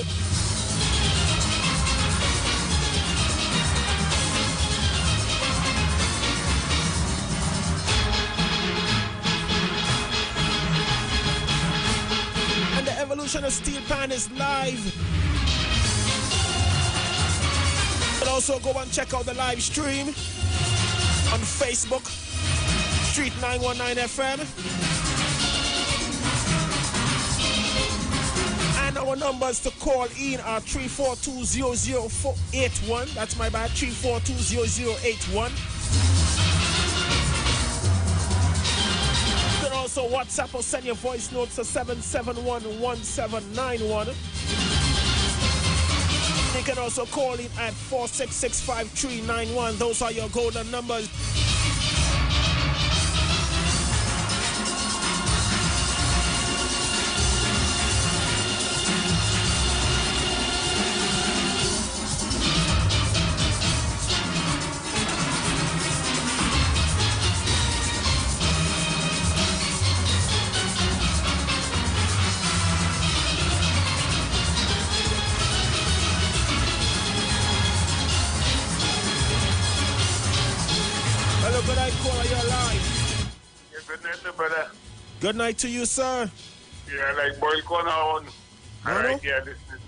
show. And the evolution of Steel Pan is live. And also go and check out the live stream on Facebook, Street 919 FM. And our numbers to call in are 342-00481. That's my bad, 342-0081. You can also WhatsApp or send your voice notes to 771-1791. You can also call in at 466-5391. Those are your golden numbers. Good night to you, sir. Yeah, like boil corn on. Alright, yeah, listen.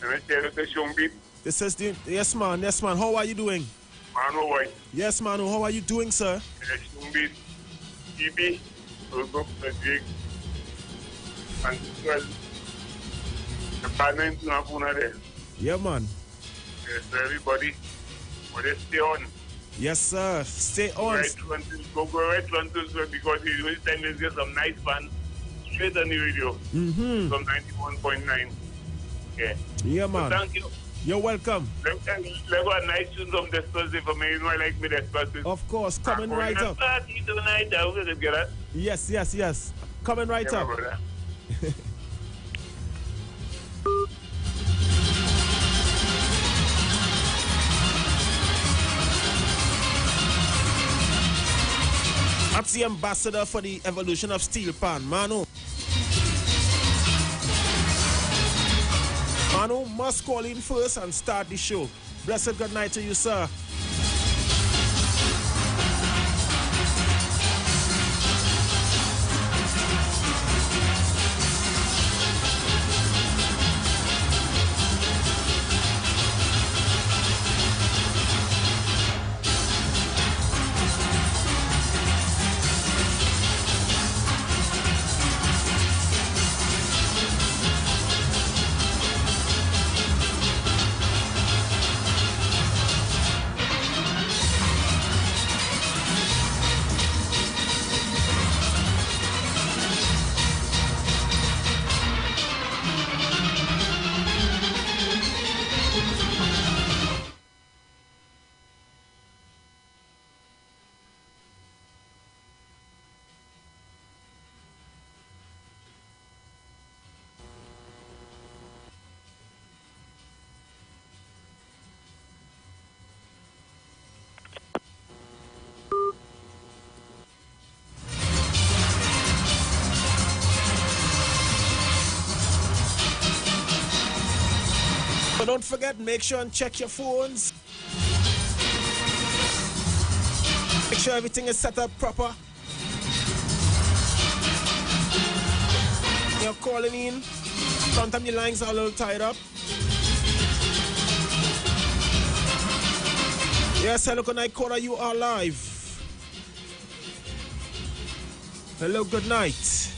Let me tell you the show beat. This is the yes, man. How are you doing? Manu, why? Yes, Manu. How are you doing, sir? Yes, beat. EB. Also, the jig. And well, the partner in Tunapuna there. Yeah, man. Yes, everybody. But they stay on. Yes, sir. Stay on. Go right until because he will send us some nice fun straight on the radio. Mm-hmm. From 91.9. Yeah. Yeah, man. So thank you. You're welcome. Let's go a nice tune from this Thursday for me. You know I like me this Thursday. Of course, coming right up. Tonight, Yes. Coming right up. That's the ambassador for the evolution of Steel Pan, Manu. Manu must call in first and start the show. Blessed good night to you, sir. But don't forget, make sure and check your phones. Make sure everything is set up proper. You're calling in. Sometimes the lines are a little tied up. Yes, hello, good night, caller. You are live. Hello, good night.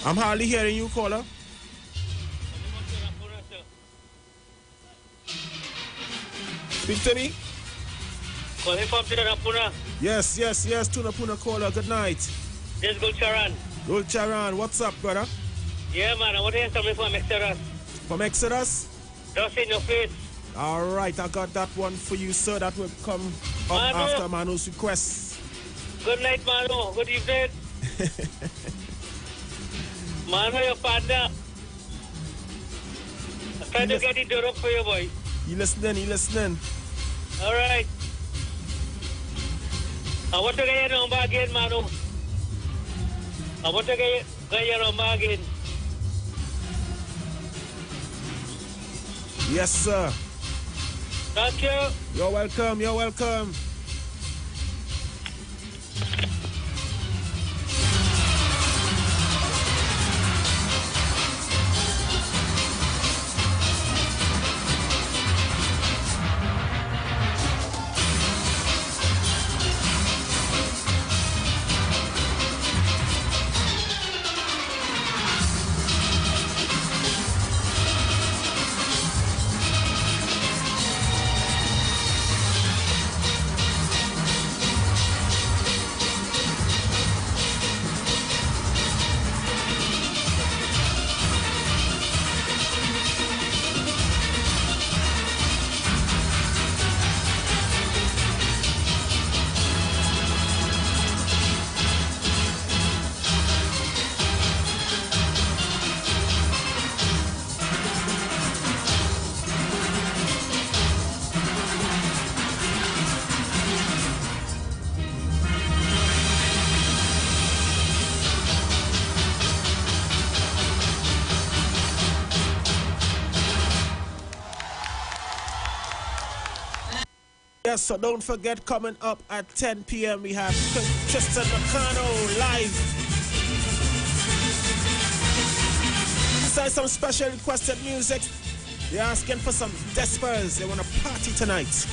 I'm hardly hearing you, caller. Speak to me. Calling from Tunapuna. Yes, Tunapuna caller. Good night. This is Gulcharan. Gulcharan, what's up, brother? Yeah, man, I want to hear something from Exodus. From Exodus? Just in your face. All right, I got that one for you, sir. That will come up after Manu's request. Good night, Manu. Good evening. Manu, your partner. I'm trying to get it up for you, boy. He listening. All right. I want to get your number again, Manu. I want to get your number again. Yes, sir. Thank you. You're welcome. You're welcome. Yes, so don't forget, coming up at 10 p.m. we have Tristan McConnell live. Besides some special requested music, they're asking for some Despers. They want to party tonight.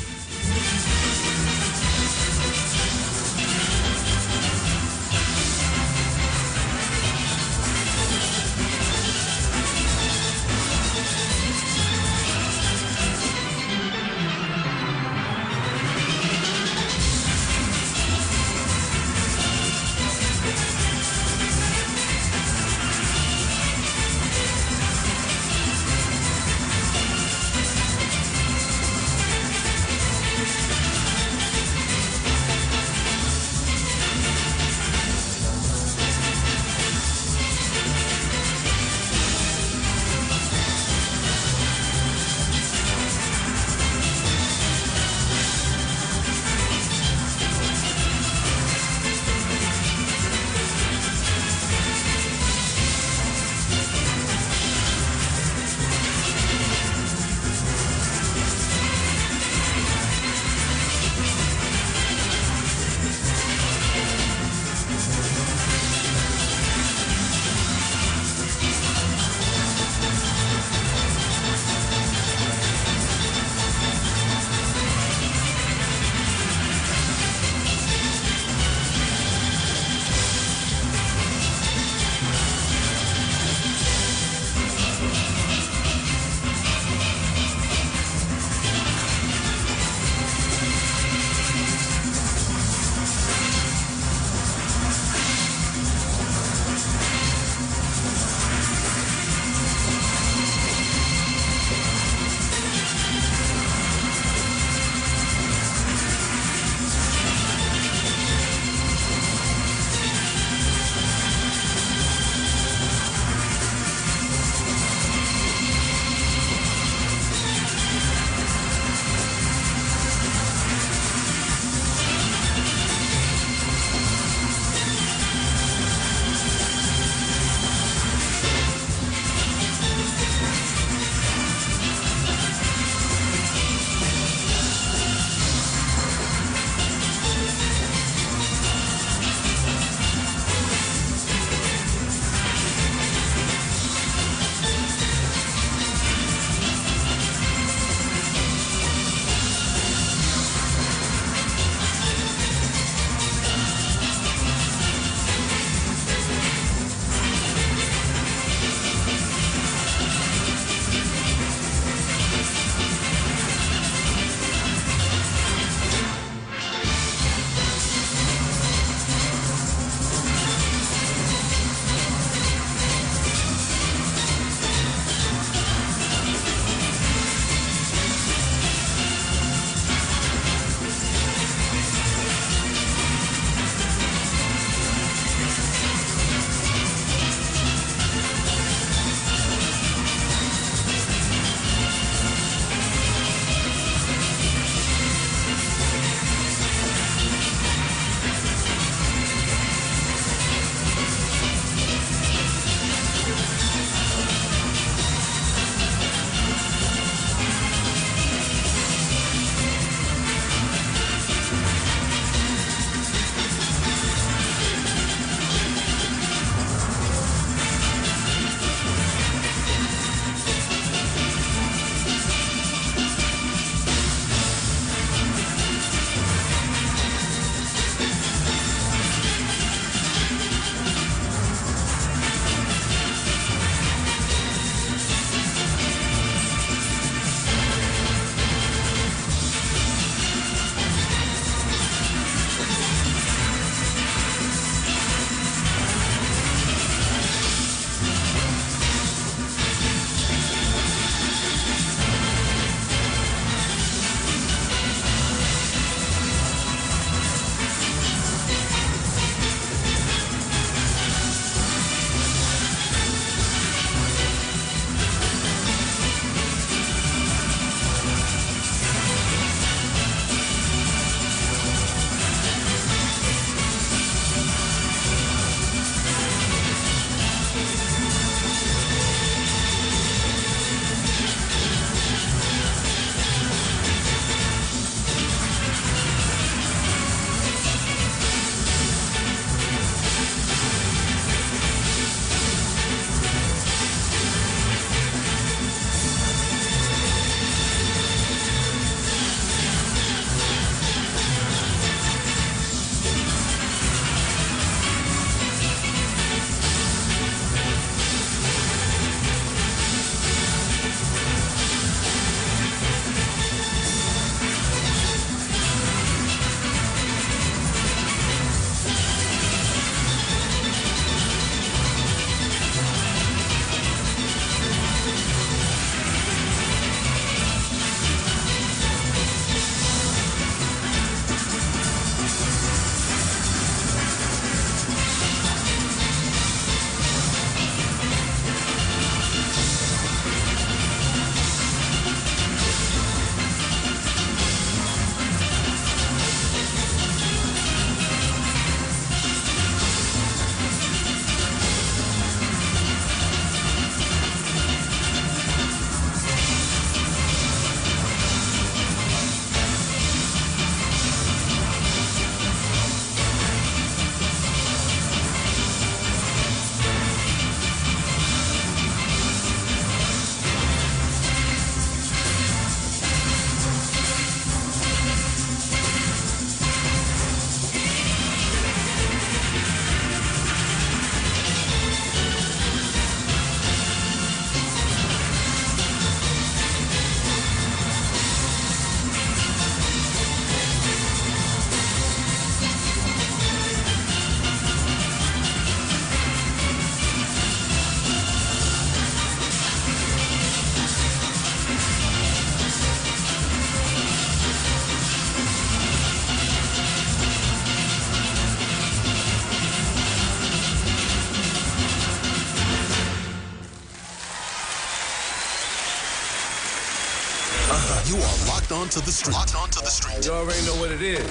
You are locked onto the street. Locked onto the street. You already know what it is.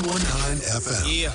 919 FM. Yeah.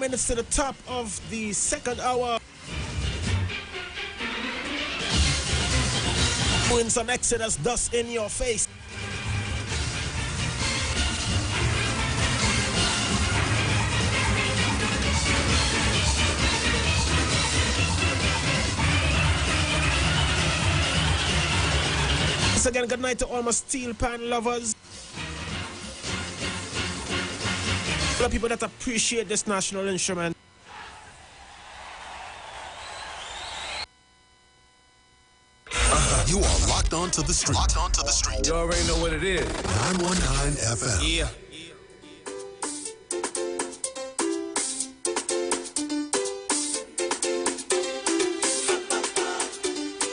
minutes to the top of the second hour. Doing some Exodus dust in your face. Once again, good night to all my steel pan lovers. All the people that appreciate this national instrument. You are locked on to the street. Locked on to the street. You already know what it is. 919 FM. Yeah.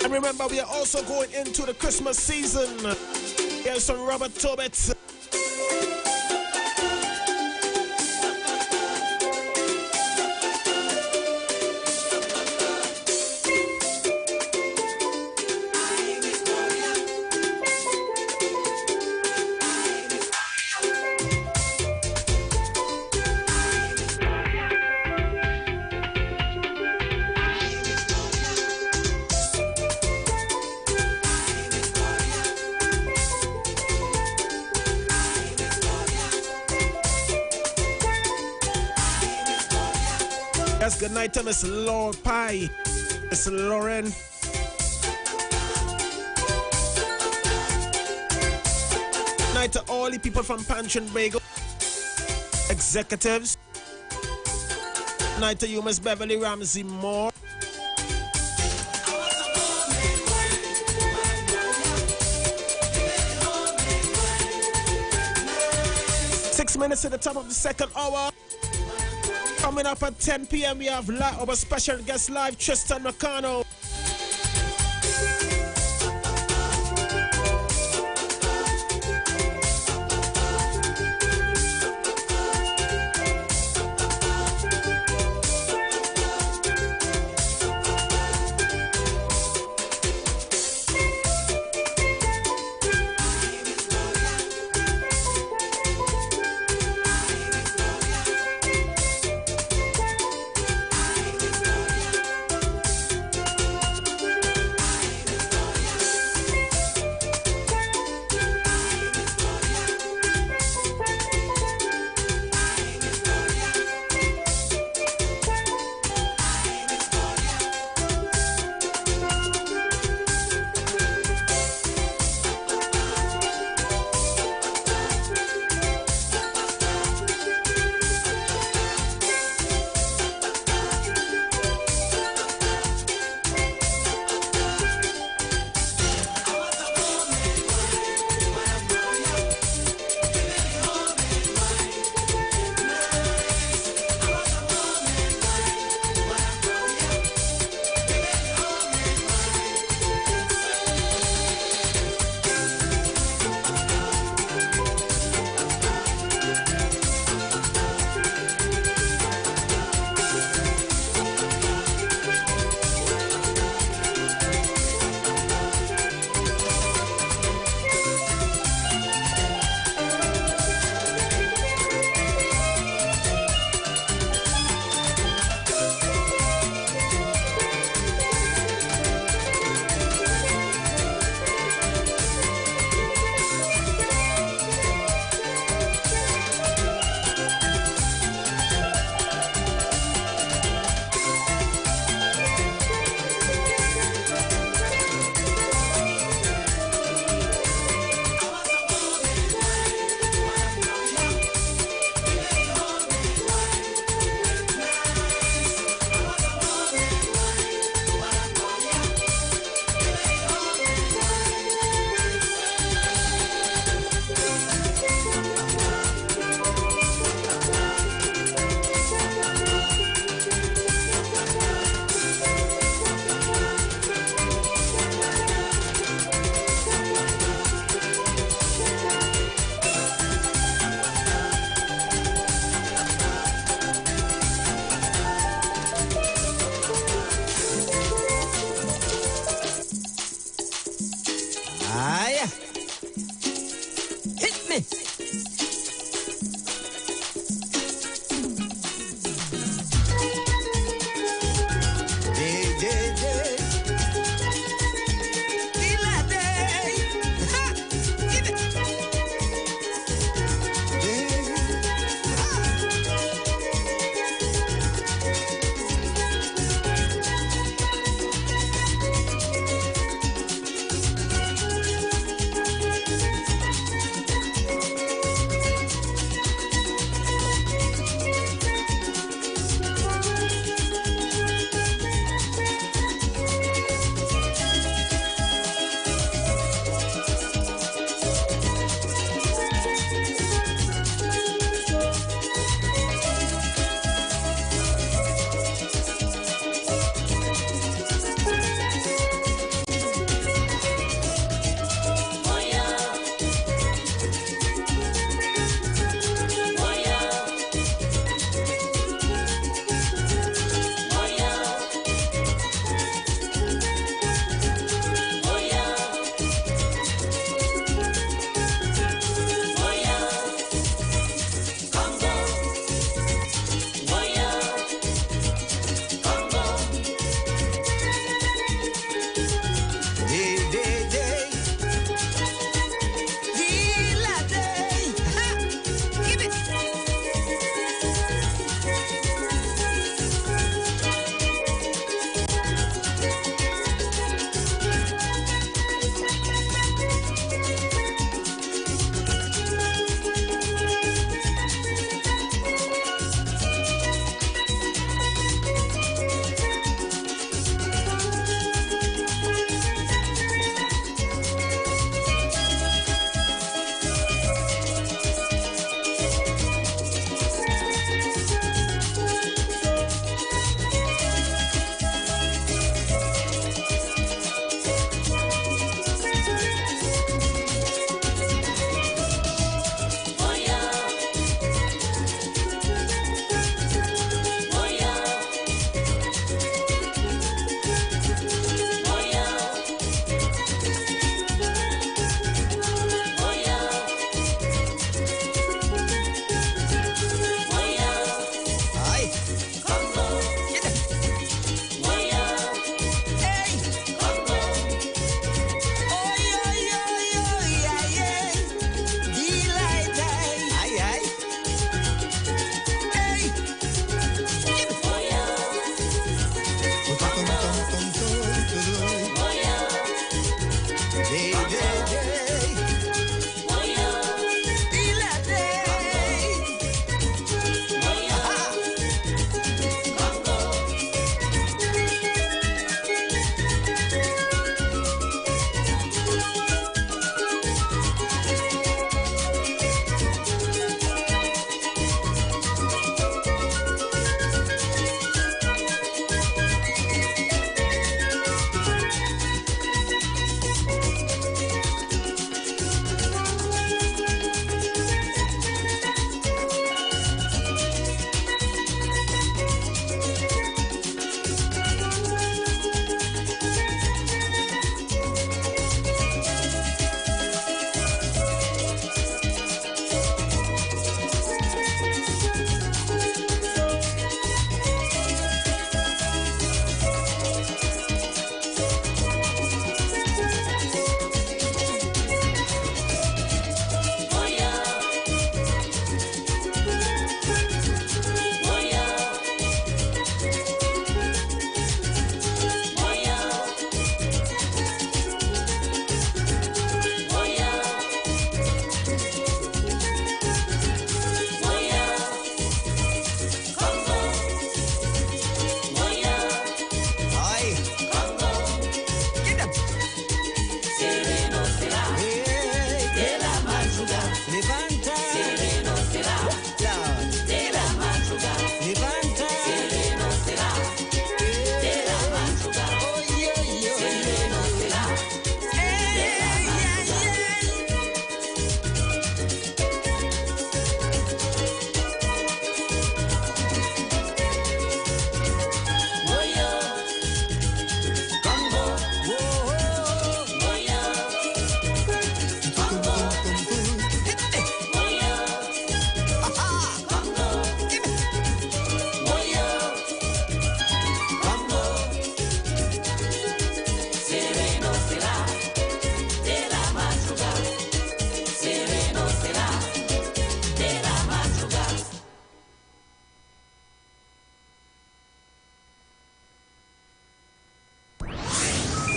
And remember, we are also going into the Christmas season. Here's some Robert Tobit. Good night to Miss Lord Pie, Miss Lauren. Good night to all the people from Pension Bagel, executives. Good night to you, Miss Beverly Ramsey Moore. Six minutes to the top of the second hour. Coming up at 10 p.m. we have our special guest live, Tristan McConnell.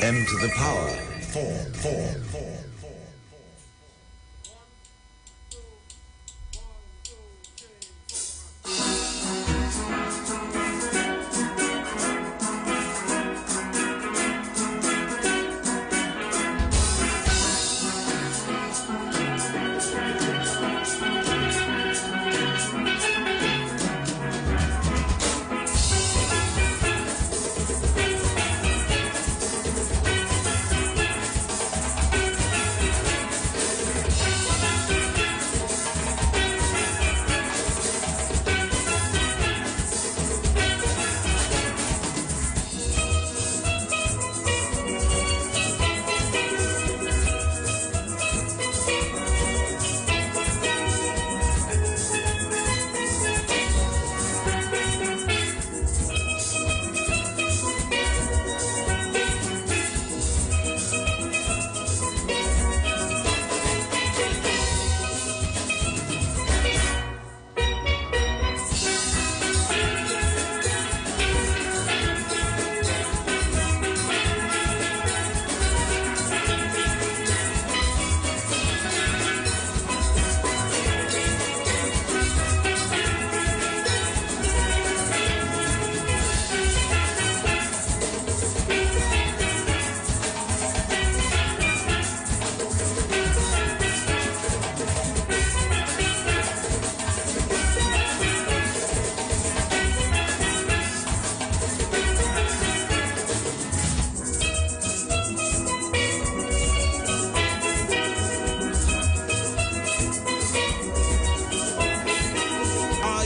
M to the power. 4.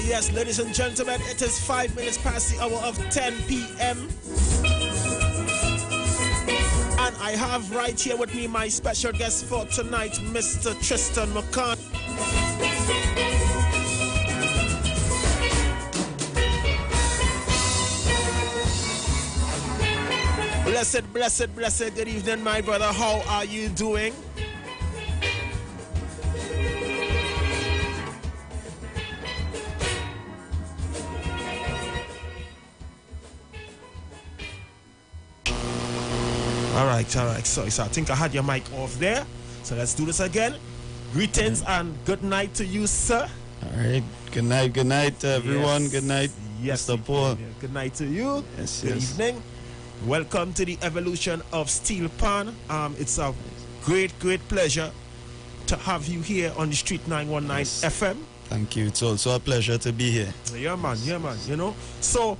Yes, ladies and gentlemen, it is 5 minutes past the hour of 10 p.m. And I have right here with me my special guest for tonight, Mr. Tristan McCann. Blessed, good evening, my brother. How are you doing? All right. So I think I had your mic off there. So let's do this again. Greetings and good night to you, sir. All right. Good night, everyone. Yes. Good night, Mr. Paul. Good night to you. Yes. Good evening. Welcome to the evolution of Steel Pan. It's a great pleasure to have you here on the Street 919 FM. Thank you. It's also a pleasure to be here. Yeah, man. You know. So,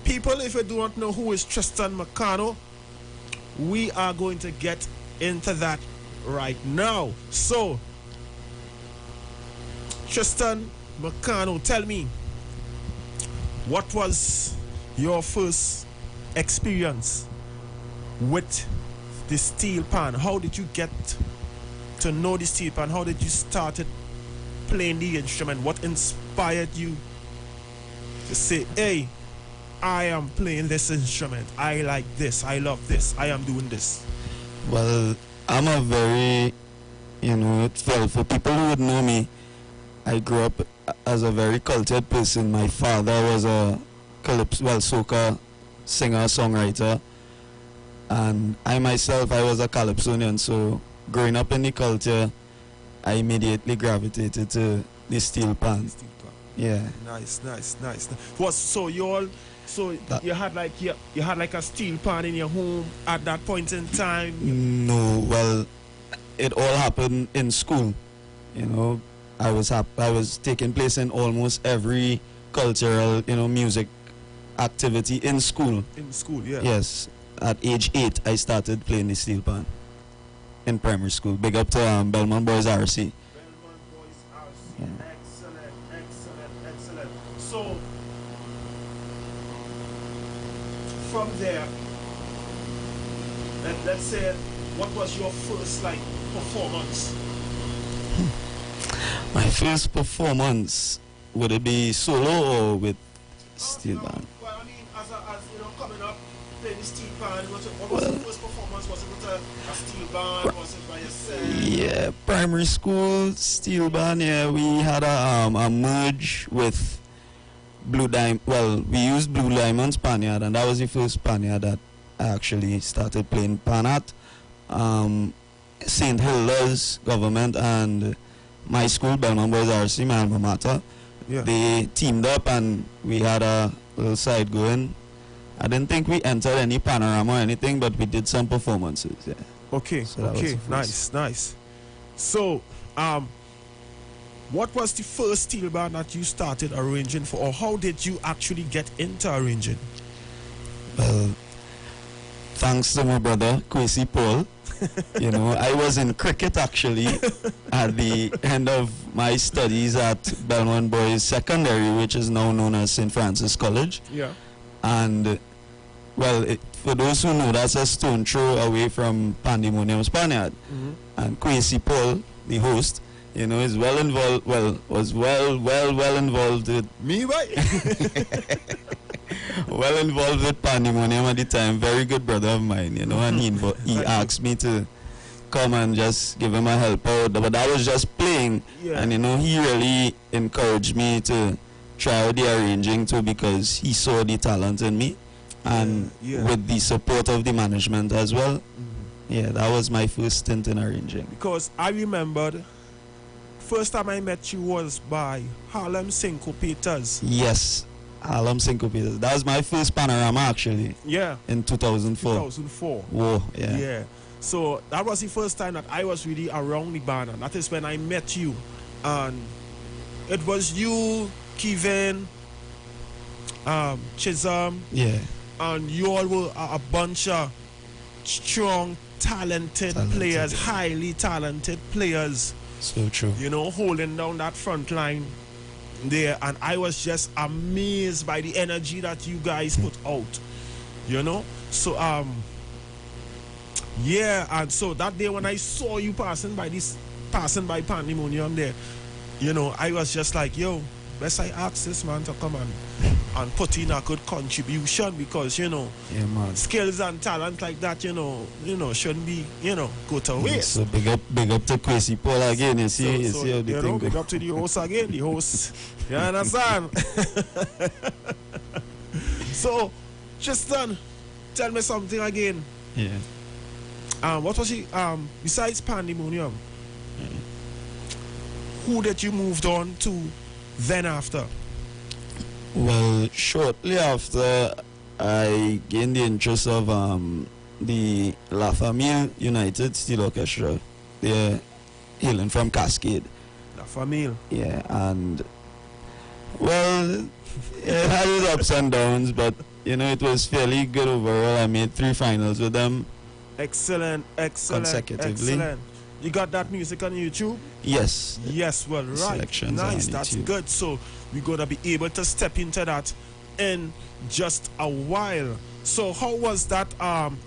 people, if you don't know who is Tristan McCann, we are going to get into that right now. So, Tristan McCann, tell me, what was your first experience with the steel pan? How did you get to know the steel pan? How did you start playing the instrument? What inspired you to say, hey, I am playing this instrument, I like this, I love this, I am doing this? Well, I'm a very, for people who would know me, I grew up as a very cultured person. My father was a soca singer, songwriter, and I myself, I was a Calypsonian. So growing up in the culture, I immediately gravitated to the steel pan. Yeah. Nice. You had like a steel pan in your home at that point in time? No, well, it all happened in school. I was taking place in almost every cultural, music activity in school. In school, yeah. Yes. At age 8, I started playing the steel pan in primary school. Big up to Belmont Boys RC. Belmont Boys RC. Yeah. Excellent. So, from there, let's say, what was your first performance? My first performance, would it be solo or with steel band? Well, I mean, as coming up, playing the steel band, what was the first performance? Was it with a steel band? Was it by yourself? Yeah, primary school steel band. Yeah, we had a merge with Blue Diamond. Well, we used Blue Diamond Spaniard, and that was the first Spaniard that I actually started playing pan at. St. Hilda's government and my school, Belmont Boys RC, my alma mater, Yeah. they teamed up and we had a little side going. I didn't think we entered any panorama or anything, but we did some performances. Yeah. Okay, So that was okay, the first. nice, nice. So, what was the first steel band that you started arranging for, or how did you actually get into arranging? Well, thanks to my brother, Kwesi Paul. You know, I was in cricket actually at the end of my studies at Belmont Boys Secondary, which is now known as St. Francis College. Yeah. And, well, for those who know, that's a stone throw away from Pandemonium Spaniard. Mm-hmm. And Kwesi Paul, the host, you know, is well involved, was well involved with Me, right? well involved with Pandemonium at the time. Very good brother of mine, you know, and he asked me to come and just give him a help out. But I was just playing, Yeah. and you know, he really encouraged me to try out the arranging too because he saw the talent in me, and Yeah. with the support of the management as well. Mhm. Yeah, that was my first stint in arranging. Because I remembered, first time I met you was by Harlem Syncopators. Yes, Harlem Syncopators. That was my first panorama actually Yeah. in 2004. 2004. Whoa, yeah. Yeah. So that was the first time that I was really around the band, and that is when I met you. And it was you, Kevin, Chisholm, Yeah. and you all were a bunch of strong, talented players, yeah. highly talented players, So true. you know, holding down that front line there. And I was just amazed by the energy that you guys put out, you know. So yeah, and so that day when I saw you passing by Pandemonium there, you know, I was just like, yo, best I ask this man to come and put in a good contribution, because, you know, Yeah, man. skills and talent like that, you know, shouldn't be, go to waste. So big up to Kwesi Paul again. You see, you see how the thing big go. up to the host again, the host. You understand? So, Tristan, tell me something again. Yeah. What was it? Besides Pandemonium, who did you moved on to then after? Well, shortly after, I gained the interest of the La Famille United Steel Orchestra. They're hailing from Cascade. La Famille. Yeah, and well, it had its ups and downs, but you know, it was fairly good overall. I made 3 finals with them. Excellent, Consecutively. excellent. You got that music on YouTube? Yes. Yes, well, right. Selections are Nice, on that's YouTube. good. So we're gonna be able to step into that in just a while. So how was that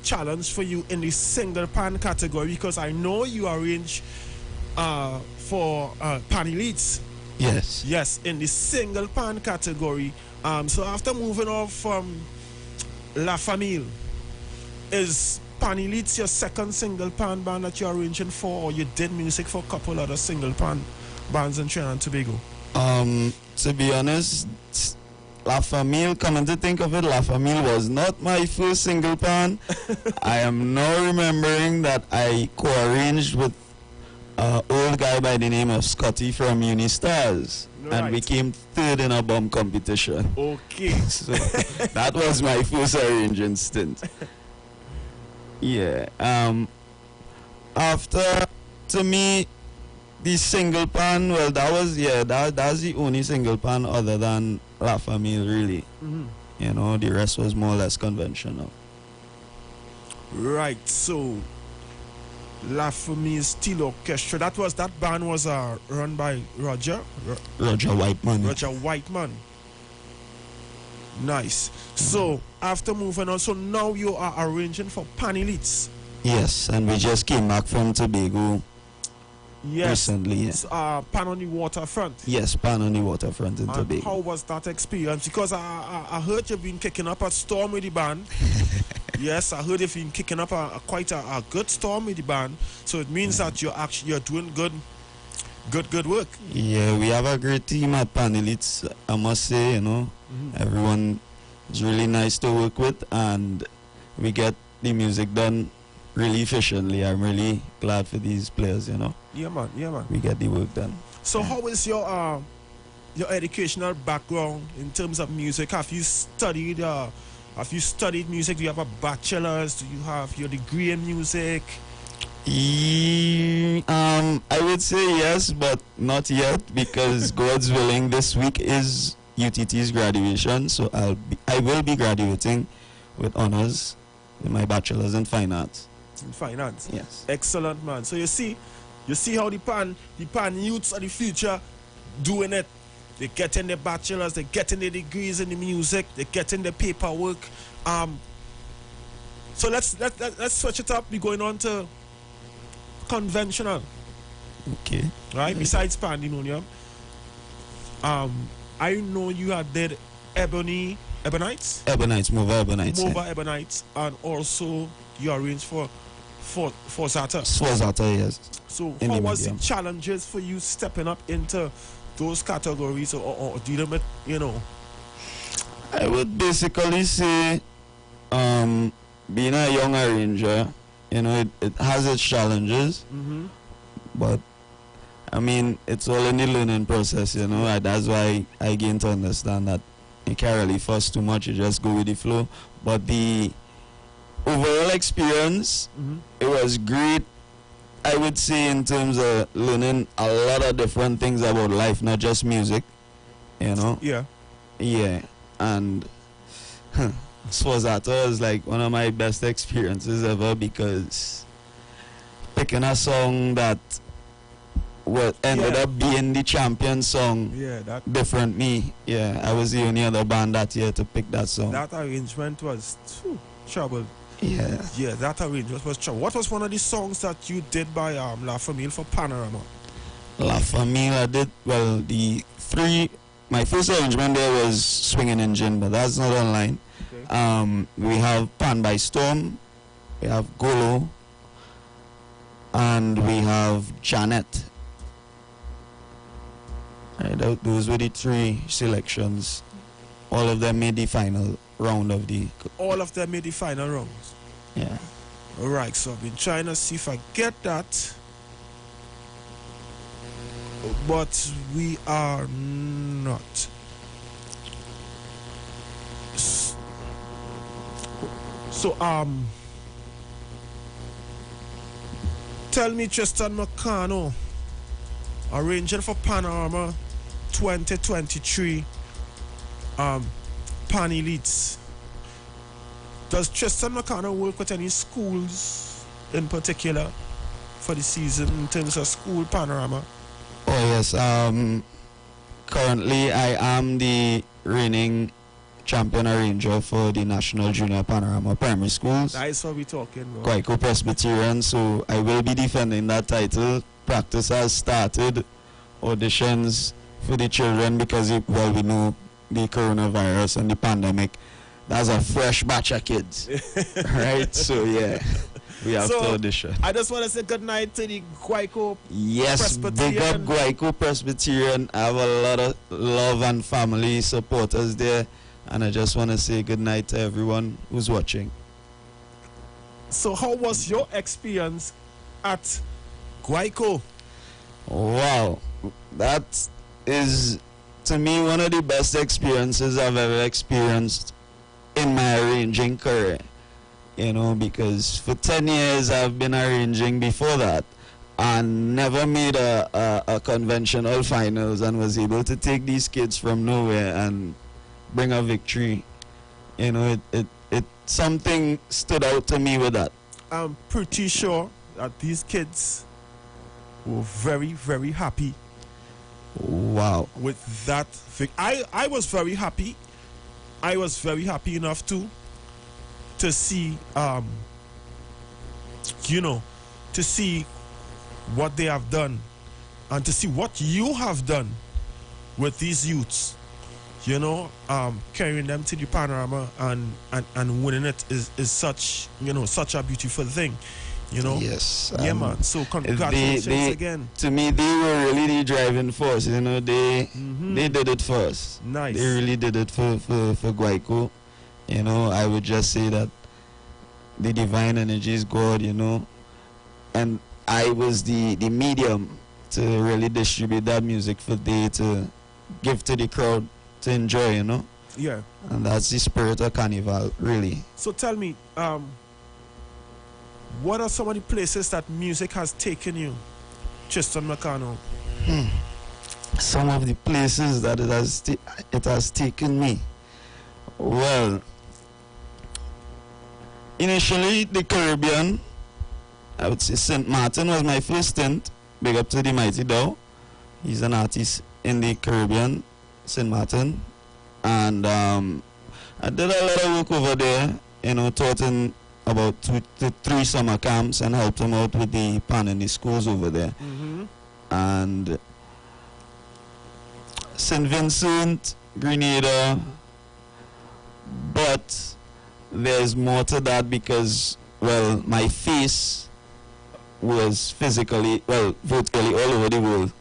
challenge for you in the single pan category? Because I know you arrange for pan elites. Yes. Yes, in the single pan category. So after moving off from La Famille, is Pan Elites your second single pan band that you're arranging for, or you did music for a couple other single pan bands in Trinidad and Tobago? To be honest, La Famille, coming to think of it, La Famille was not my first single pan. I am now remembering that I co-arranged with an old guy by the name of Scotty from Unistars. And we Right. came third in a bomb competition. Okay. So that was my first arranging stint. Yeah. After, to me, the single pan, well, that was, that's the only single pan other than La Famille, really. Mhm. You know, the rest was more or less conventional. Right, so La Famille Steel Orchestra, that band was run by Roger Whiteman. Roger Whiteman. Nice. So after moving on, so now you are arranging for Pan Elites. Yes, and we just came back from Tobago Yes. recently. Yeah. It's, Pan on the Waterfront. Yes, pan on the waterfront in And Tobago. how was that experience? Because I heard you've been kicking up a storm with the band. Yes, I heard you've been kicking up quite a good storm with the band. So it means that you're doing good work. Yeah, we have a great team at Pan Elites, I must say, you know. Everyone is really nice to work with, and we get the music done really efficiently. I'm really glad for these players, you know. Yeah, man. Yeah, man. We get the work done. So how is your educational background in terms of music? Have you studied music? Do you have a bachelor's? Do you have your degree in music? I would say yes, but not yet, because God's willing, this week is UTT's graduation, so I will be graduating with honors with my bachelor's in finance. In finance. Yes. Excellent, man. So you see how the pan youths of the future doing it. They getting their bachelors, they getting their degrees in the music, they getting their paperwork. So let's switch it up. We're going on to conventional. Okay. Right? Besides pandemonium. I know you had did Ebonites? Mova Ebonites. Mova Ebonites, and also you arranged for Zata. For Zata, yes. So how was the challenges for you stepping up into those categories or dealing with, you know? I would basically say being a young arranger, you know, it has its challenges, but I mean, it's all in the learning process, you know. That's why I gain to understand that you can't really fuss too much, you just go with the flow. But the overall experience, it was great, I would say, in terms of learning a lot of different things about life, not just music, you know. Yeah. Yeah, and Swazata was like one of my best experiences ever, because picking a song that ended up being the champion song, different me. Yeah, I was the only other band that year to pick that song. That arrangement was trouble. Yeah. Yeah, that arrangement was trouble. What was one of the songs that you did by La Famille for Panorama? La Famille, I did, well, my first arrangement there was Swinging Engine, but that's not online. Okay. We have Pan by Storm, we have Golo, and we have Janet. Right, those were the 3 selections. All of them made the final round of the... All of them made the final rounds? Yeah. Alright, so I've been trying to see if I get that. But we are not. So, tell me, Tristan McCano, arranging for Panorama 2023 Pan Elites. Does Tristan McCano work with any schools in particular for the season in terms of school Panorama? Oh yes, currently I am the reigning champion arranger for the National Junior Panorama Primary Schools. That's what we're talking about. Guayco Presbyterian, so I will be defending that title. Practice has started, auditions for the children, because we know the coronavirus and the pandemic. That's a fresh batch of kids, right? So yeah, we have to audition. I just want to say good night to the Guayco Presbyterian. Big up Guayco Presbyterian. I have a lot of love and family supporters there, and I just want to say good night to everyone who's watching. So how was your experience at Guayco? Wow, that is, to me, one of the best experiences I've ever experienced in my arranging career, you know, because for 10 years I've been arranging before that and never made a conventional finals, and was able to take these kids from nowhere and bring a victory. You know, it something stood out to me with that. I'm pretty sure that these kids were very, very happy. Wow. With that, I was very happy. I was very happy enough to see, to see what they have done, and to see what you have done with these youths. You know, carrying them to the Panorama and winning it is such, such a beautiful thing. You know? Yes. Yeah, man. So congratulations again. To me, they were really the driving force. You know, they did it for us. Nice. They really did it for Guayco. You know, I would just say that the divine energy is God, you know, and I was the medium to really distribute that music for they to give to the crowd to enjoy, you know. Yeah. And that's the spirit of Carnival, really. So tell me, what are some of the places that music has taken you, Tristan McConnell? Some of the places that it has taken me. Well, initially the Caribbean, I would say St. Martin was my first stint. Big up to the mighty Dow. He's an artist in the Caribbean, St. Martin. And I did a lot of work over there, you know, taught in about 2 to 3 summer camps and helped him out with the pan in the schools over there. Mm-hmm. And St. Vincent, Grenada, but there's more to that because, well, my face was physically, well, virtually all over the world,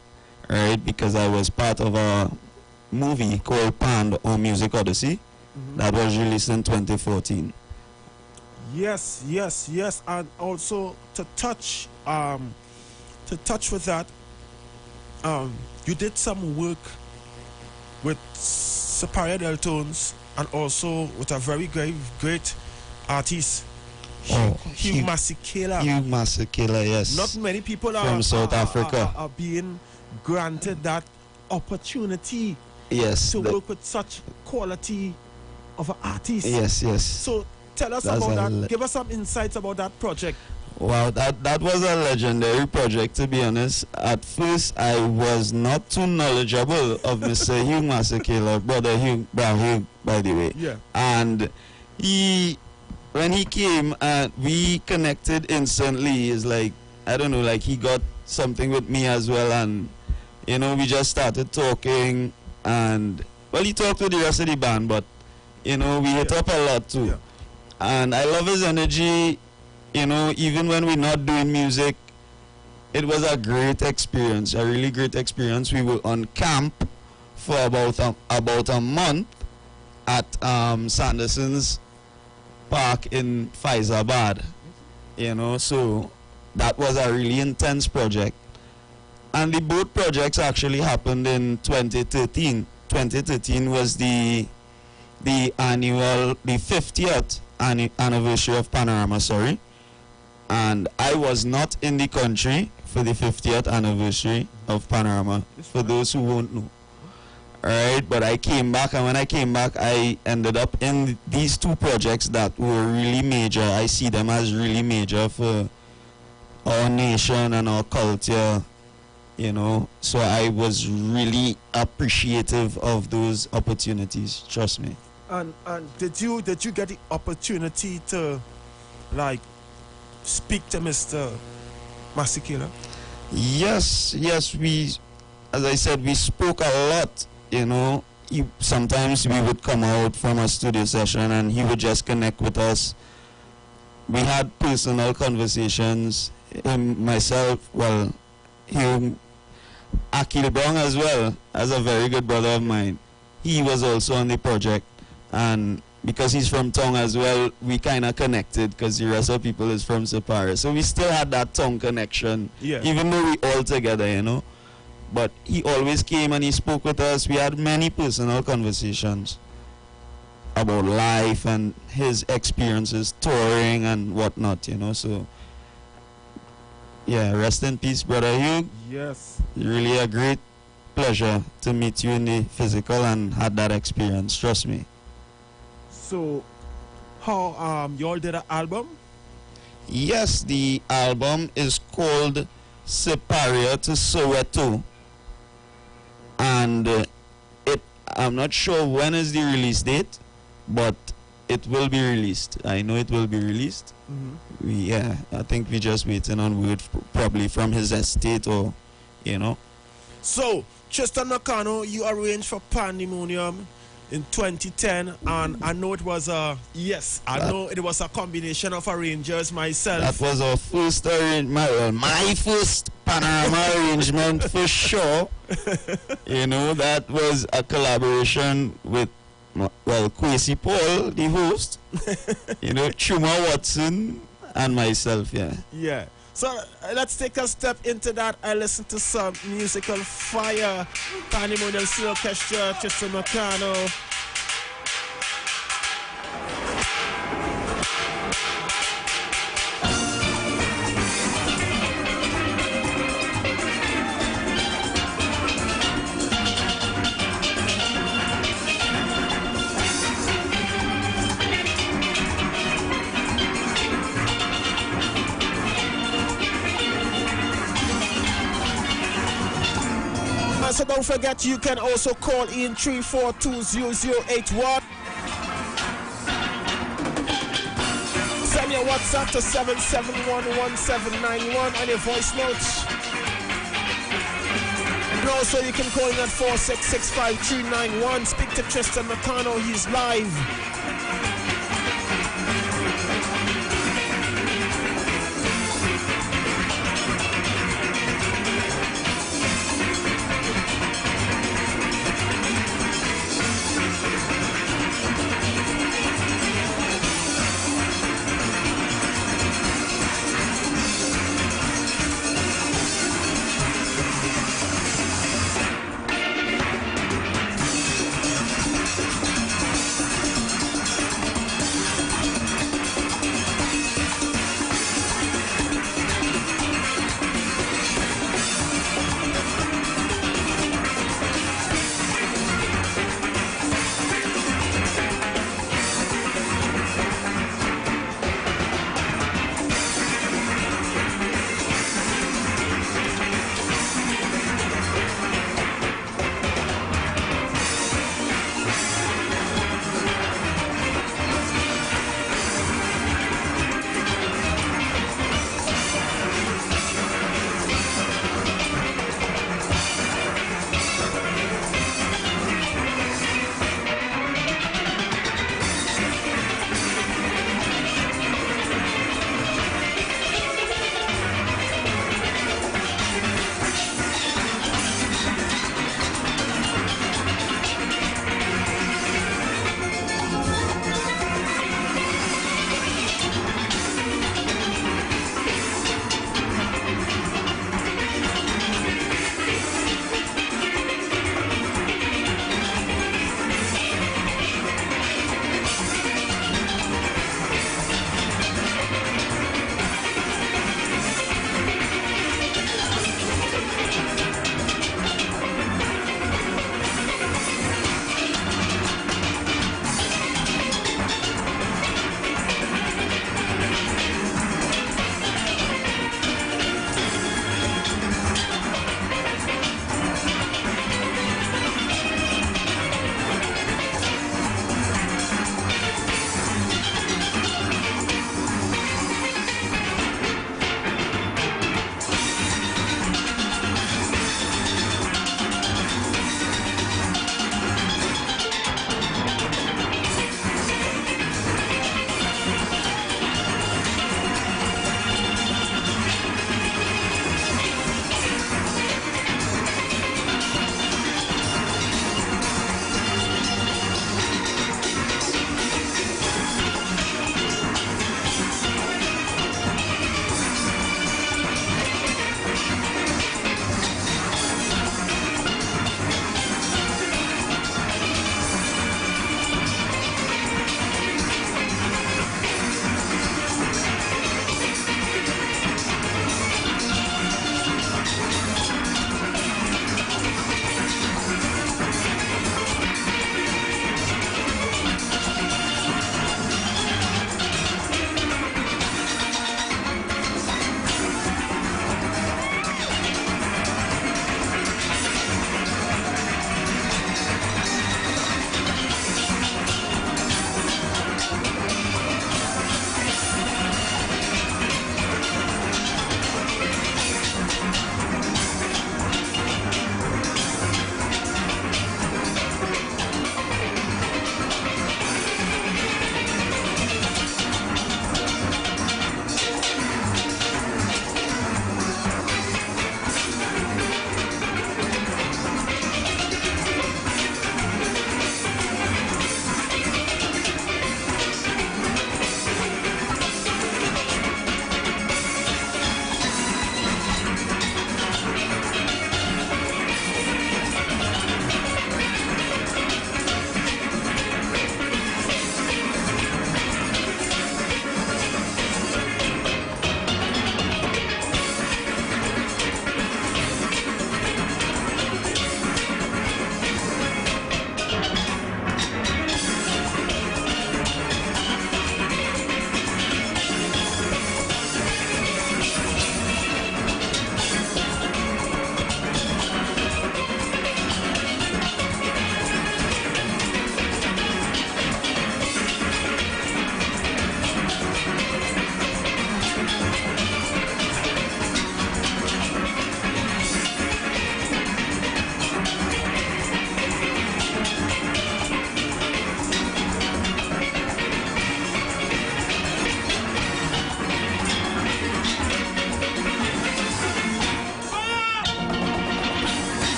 right? Because I was part of a movie called Pan or Music Odyssey that was released in 2014. Yes, and also to touch with that, you did some work with Superior Deltones and also with a very great artist, Hugh Masekela. Hugh Masekela, yes. Not many people from South Africa are being granted that opportunity. Yes, to work with such quality of an artist. Yes. So tell us about that. Give us some insights about that project. Wow, that was a legendary project, to be honest. At first, I was not too knowledgeable of Mr. Hugh Masekela, brother Hugh, by the way. Yeah. And when he came, we connected instantly. It's like, I don't know, like he got something with me as well. And, you know, we just started talking. And, well, he talked with the rest of the band, but, you know, we hit up a lot too. Yeah. And I love his energy. You know, even when we're not doing music, it was a great experience, a really great experience. We were on camp for about a month at Sanderson's Park in Faizabad. You know, so that was a really intense project. And the both projects actually happened in 2013. 2013 was the 50th anniversary of Panorama, sorry. And I was not in the country for the 50th anniversary of Panorama, for those who won't know. Alright, but I came back, and when I came back, I ended up in these 2 projects that were really major. I see them as really major for our nation and our culture, you know. So I was really appreciative of those opportunities, trust me. And did you get the opportunity to, like, speak to Mr. Masekela? Yes, we, as I said, we spoke a lot, you know. Sometimes we would come out from a studio session and he would just connect with us. We had personal conversations, myself, well, him, Akil Brown as well, as a very good brother of mine. He was also on the project, and because he's from Tongue as well, we kind of connected because the rest of people is from Sapara. So we still had that Tongue connection, even though we all together, you know. But he always came and he spoke with us. We had many personal conversations about life and his experiences touring and whatnot, you know. So, yeah, rest in peace, brother Hugh. Yes. Really a great pleasure to meet you in the physical and had that experience, trust me. So, how you all did an album? Yes, the album is called Superior to Soweto, and I'm not sure when is the release date, but it will be released. I know it will be released. Mm-hmm. I think we're just waiting on word probably from his estate, or, you know. So, Tristan McConnell, you arranged for Pandemonium in 2010, and I know it was I know it was a combination of arrangers, myself. That was our first arrangement, my first Panorama arrangement for sure. You know, that was a collaboration with well, Kwesi Paul, the host, Chuma Watson, and myself, yeah. Yeah. So let's take a step into that. I listen to some musical fire. Pandemonium Sea Orchestra, Tristan McConnell. So don't forget, you can also call in 3420081. Send your WhatsApp to 7711791 and your voice notes. And also you can call in at 4665391. Speak to Tristan McConnell, he's live.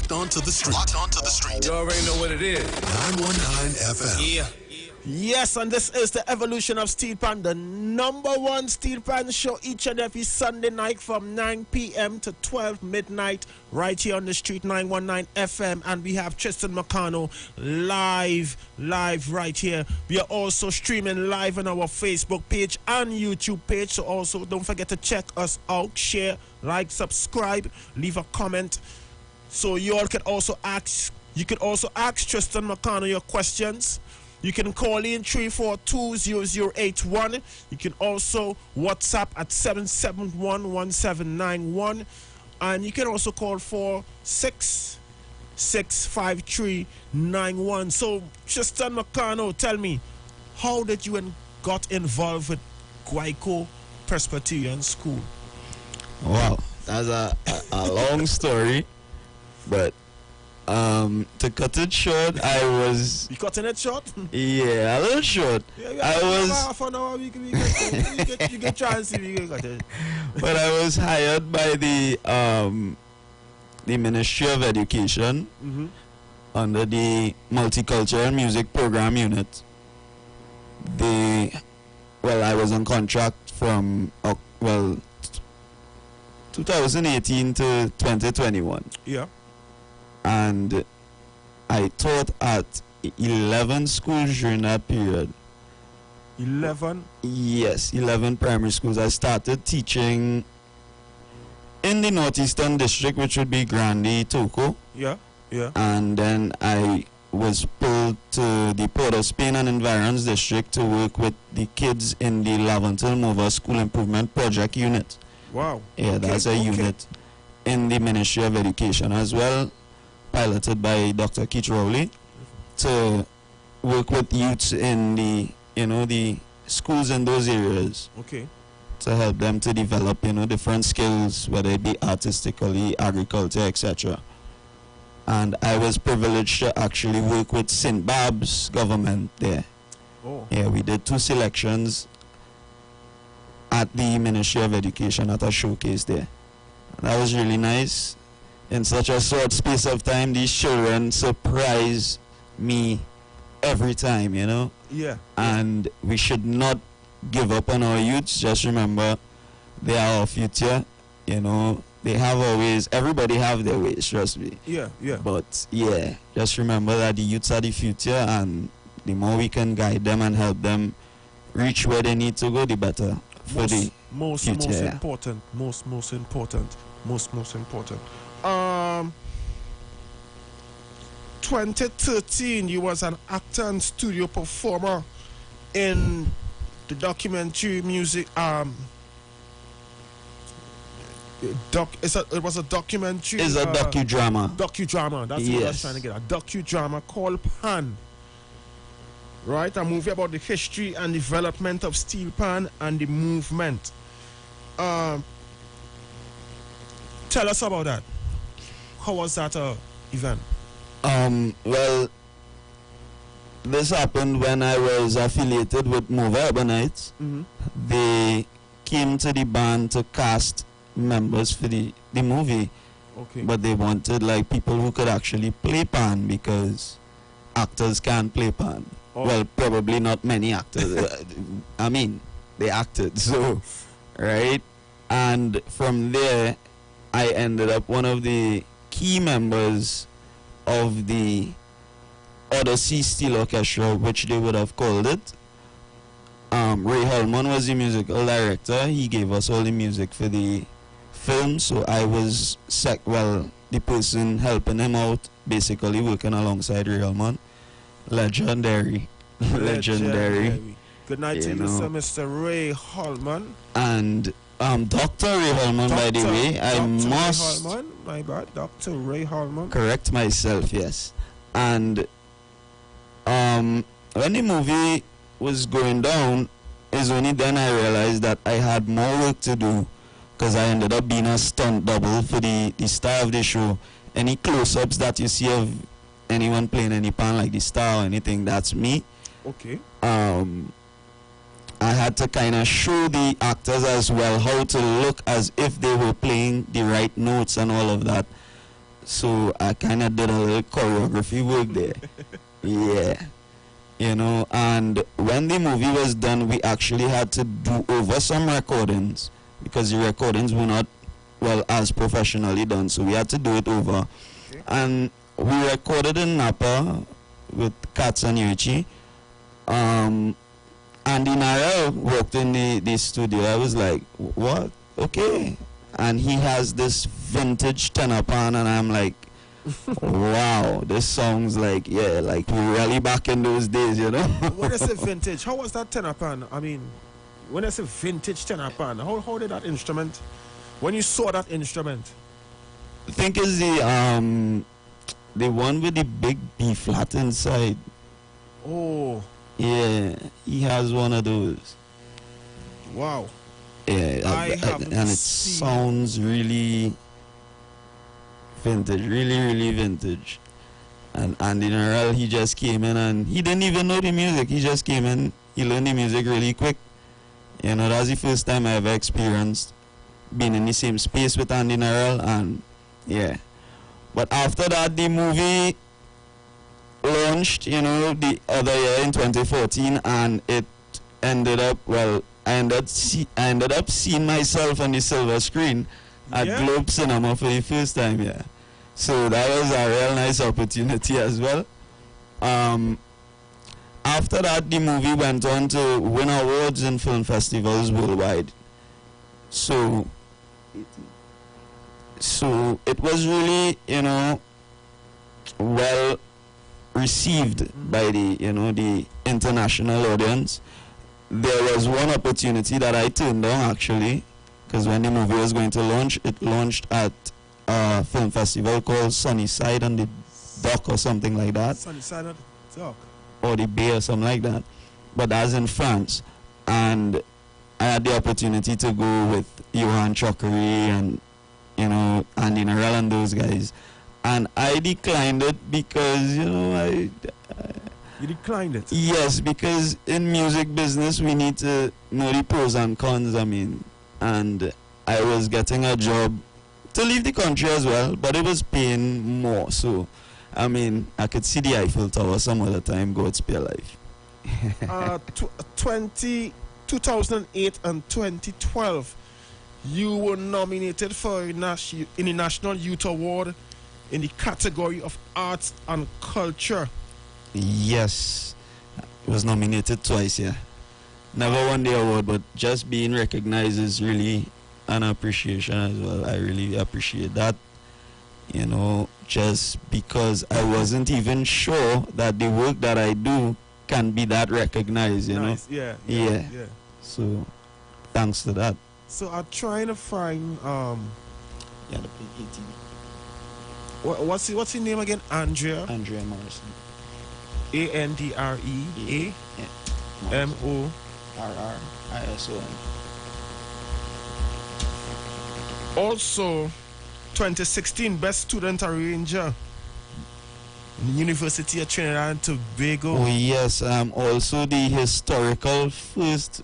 locked on to the street. Locked on to the street. You already know what it is. 919 FM. Yeah. Yes, and this is the evolution of Steel Pan, the #1 Steel Pan show each and every Sunday night from 9 p.m. to 12 midnight right here on the street 919 FM. And we have Tristan McConnell live right here. We are also streaming live on our Facebook page and YouTube page. So also don't forget to check us out, share, like, subscribe, leave a comment. So you all could also ask Tristan McConnell your questions. You can call in 342-0081. You can also WhatsApp at 771-1791. And you can also call 466-5391. So, Tristan McConnell, tell me, how did you got involved with Guayco Presbyterian School? Wow, that's a long story, but to cut it short, I was... You cutting it short? Yeah, a little short. Yeah, I was... Half an hour, you get chance if you got it. But I was hired by the Ministry of Education under the Multicultural Music Program Unit. I was on contract from 2018 to 2021. Yeah. And I taught at 11 schools during that period. 11? Yes, 11 primary schools. I started teaching in the Northeastern District, which would be Grande, Toko. Yeah, yeah. And then I was pulled to the Port of Spain and Environs District to work with the kids in the Laventil Mova School Improvement Project Unit. Wow. Yeah, that's a unit in the Ministry of Education as well, piloted by Dr. Keith Rowley, to work with youths in the schools in those areas. Okay. To help them to develop, different skills, whether it be artistically, agriculture, etc. And I was privileged to actually work with St. Barb's government there. Oh. Yeah, we did 2 selections at the Ministry of Education at a showcase there. That was really nice. In such a short space of time, these children surprise me every time, Yeah. And we should not give up on our youths. Just remember, they are our future. They have our ways. Everybody have their ways, trust me. Yeah, yeah. But yeah, just remember that the youths are the future, and the more we can guide them and help them reach where they need to go, the better for the most future. important. Most important. 2013, you was an actor and studio performer in the documentary music. It was a documentary. It's a docudrama. Docudrama. That's what I was trying to get. A docudrama called Pan. Right, a movie about the history and development of Steel Pan and the movement. Tell us about that. How was that event? Well, this happened when I was affiliated with Mova Urbanites. They came to the band to cast members for the movie. Okay. But they wanted people who could actually play pan, because actors can't play pan. Oh. Well, probably not many actors. I mean, they acted, so, right? And from there, I ended up one of the key members of the Odyssey Steel Orchestra, which they would have called it. Ray Holman was the musical director. He gave us all the music for the film, so I was the person helping him out, basically working alongside Ray Holman. Legendary. Good night to you, sir, Mr. Ray Holman. And Dr. Ray Holman, by the way, I must... Ray Holman, my bad, Dr. Ray Holman. Correct myself, yes. And when the movie was going down, is only then I realized that I had more work to do, because I ended up being a stunt double for the star of the show. Any close-ups that you see of anyone playing any pan, like the star or anything, that's me. Okay. I had to kind of show the actors as well how to look as if they were playing the right notes and all of that. So I kind of did a little choreography work there. Yeah. You know, and when the movie was done, we actually had to do over some recordings because the recordings were not, well, as professionally done. So we had to do it over. Okay. And we recorded in Napa with Katz and Yuichi. Andy Narell worked in the studio. I was like, what? Okay. And he has this vintage tenor pan, and I'm like, wow, this sounds like, yeah, like we're really back in those days, you know? When I say vintage, how was that tenor pan? I mean, when I say vintage tenor pan, how did that instrument, when you saw that instrument? I think it's the one with the big B flat inside. Oh, Yeah, he has one of those. wow. Yeah, I haven't and it seen- sounds really vintage, really vintage. And Andy Narell, he just came in and he didn't even know the music. He just came in, he learned the music really quick. You know, that's the first time I ever experienced being in the same space with Andy Narell, and yeah. But after that, the movie launched, you know, the other year in 2014, and it ended up, well, I ended up seeing myself on the silver screen at Yeah. Globe Cinema for the first time, yeah. So that was a real nice opportunity as well. After that, the movie went on to win awards in film festivals worldwide. So it was really, you know, well received by the, you know, the international audience. There was one opportunity that I turned down actually, because when the movie was going to launch, it launched at a film festival called Sunnyside on the Dock or something like that, Sunnyside of the Dock. or the Bay or something like that. But that's in France, and I had the opportunity to go with Johan Chokri and, you know, Andy Narell and those guys, and I declined it because, you know, You declined it. yes, because in music business we need to know the pros and cons, I mean, and I was getting a job to leave the country as well, but it was paying more, so I mean, I could see the Eiffel Tower some other time, God spare life. 2008 and 2012, you were nominated for in the National Youth Award in the category of Arts and Culture. Yes, I was nominated twice, yeah. Never won the award, but just being recognized is really an appreciation as well. I really appreciate that. You know, just because I wasn't even sure that the work that I do can be that recognized, you Nice. know. Yeah. So, thanks to that. So I'm trying to find Yeah, the big what's his name again? Andrea. Andrea Morrison. Andrea Yeah. MO. RRISON. Also 2016 Best Student Arranger in the University of Trinidad and Tobago. Oh yes, I'm also the historical first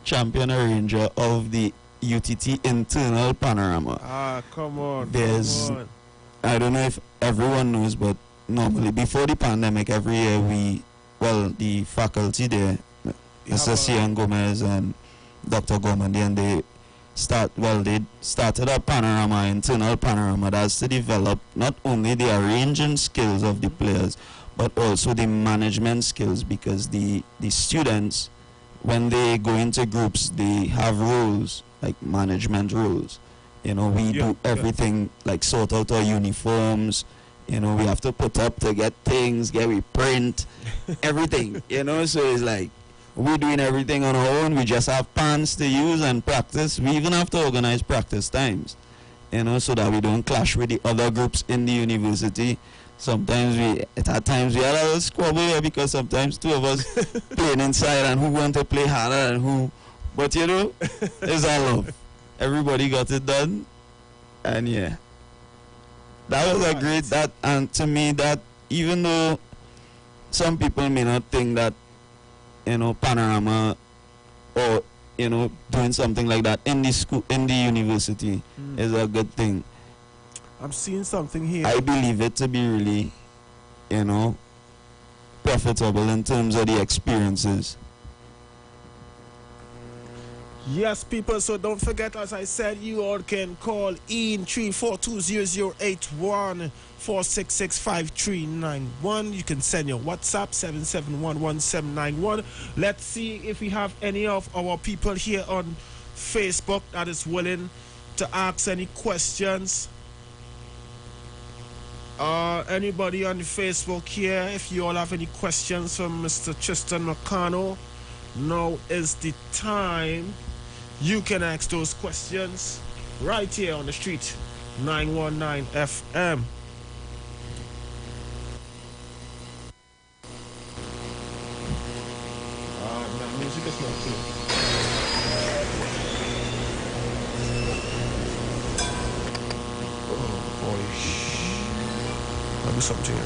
champion arranger of the UTT internal panorama. Ah, come on. There's- Come on. I don't know if everyone knows, but normally before the pandemic, every year the faculty there, You have Mr. a- Cian Gomez and Dr. Gomandi, and they started a panorama, internal panorama, that's to develop not only the arranging skills of the players, but also the management skills, because the students, when they go into groups, they have roles, like management roles. You know, we Yeah, do everything, like sort out our uniforms. You know, we have to put up to get things, we print, everything. You know, so it's like we're doing everything on our own. We just have pans to use and practice. We even have to organize practice times, you know, so that we don't clash with the other groups in the university. Sometimes at times we had a little squabble here because sometimes two of us playing inside and who want to play harder and who. But you know, it's all love. Everybody got it done, and yeah, that was a great that. And to me, that even though some people may not think that, you know, panorama or, you know, doing something like that in the school, in the university is a good thing. I'm seeing something here. I believe it to be really, profitable in terms of the experiences. Yes, people, so don't forget, as I said, you all can call in 3420081 4665391. You can send your WhatsApp 7711791. Let's see if we have any of our people here on Facebook that is willing to ask any questions. Anybody on Facebook here, if you all have any questions from Mr. Tristan McConnell, now is the time. You can ask those questions right here on the street, 919 FM. My music is not clear. Oh boy. I'll do something here.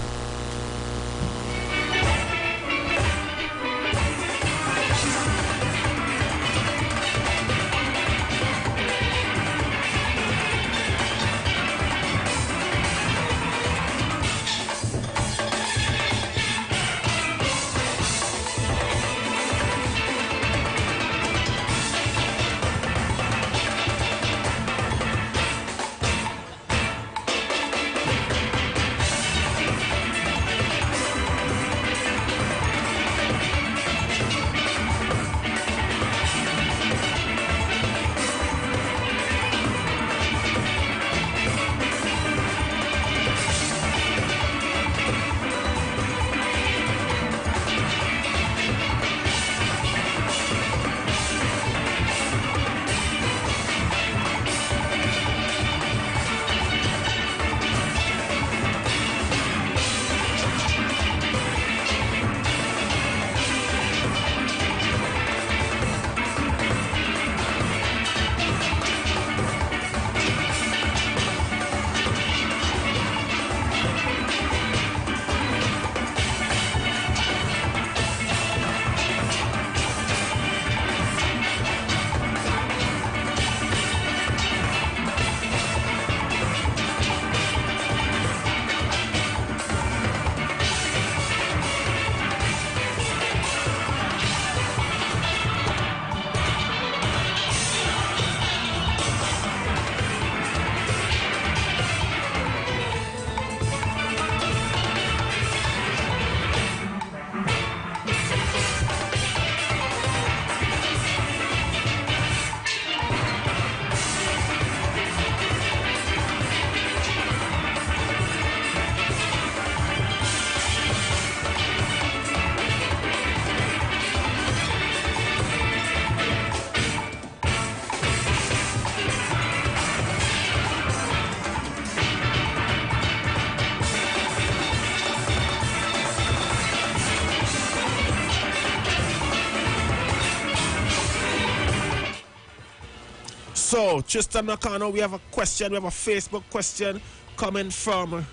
So, Tristan McConnell, we have a question. We have a Facebook question coming from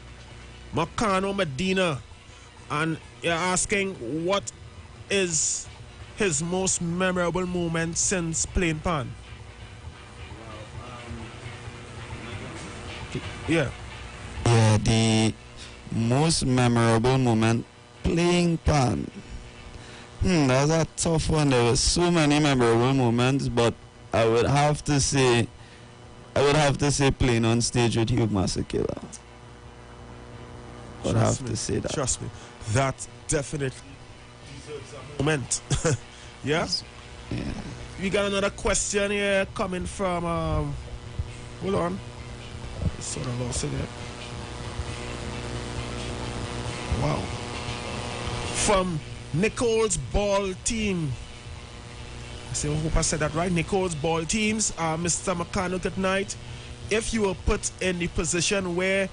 McConnell Medina. And you're asking what is his most memorable moment since playing pan? Yeah. Yeah, the most memorable moment playing pan. That's a tough one. There were so many memorable moments, but I would have to say playing on stage with Hugh Masekela. I would have to say that. Trust me, that definitely deserves a moment. Yeah? Yeah. We got another question here coming from hold on. I sort of lost it here. Wow. From Nicole's ball team. I hope I said that right. Nicole's ball teams. Mr. McConnell, good night. If you were put in the position where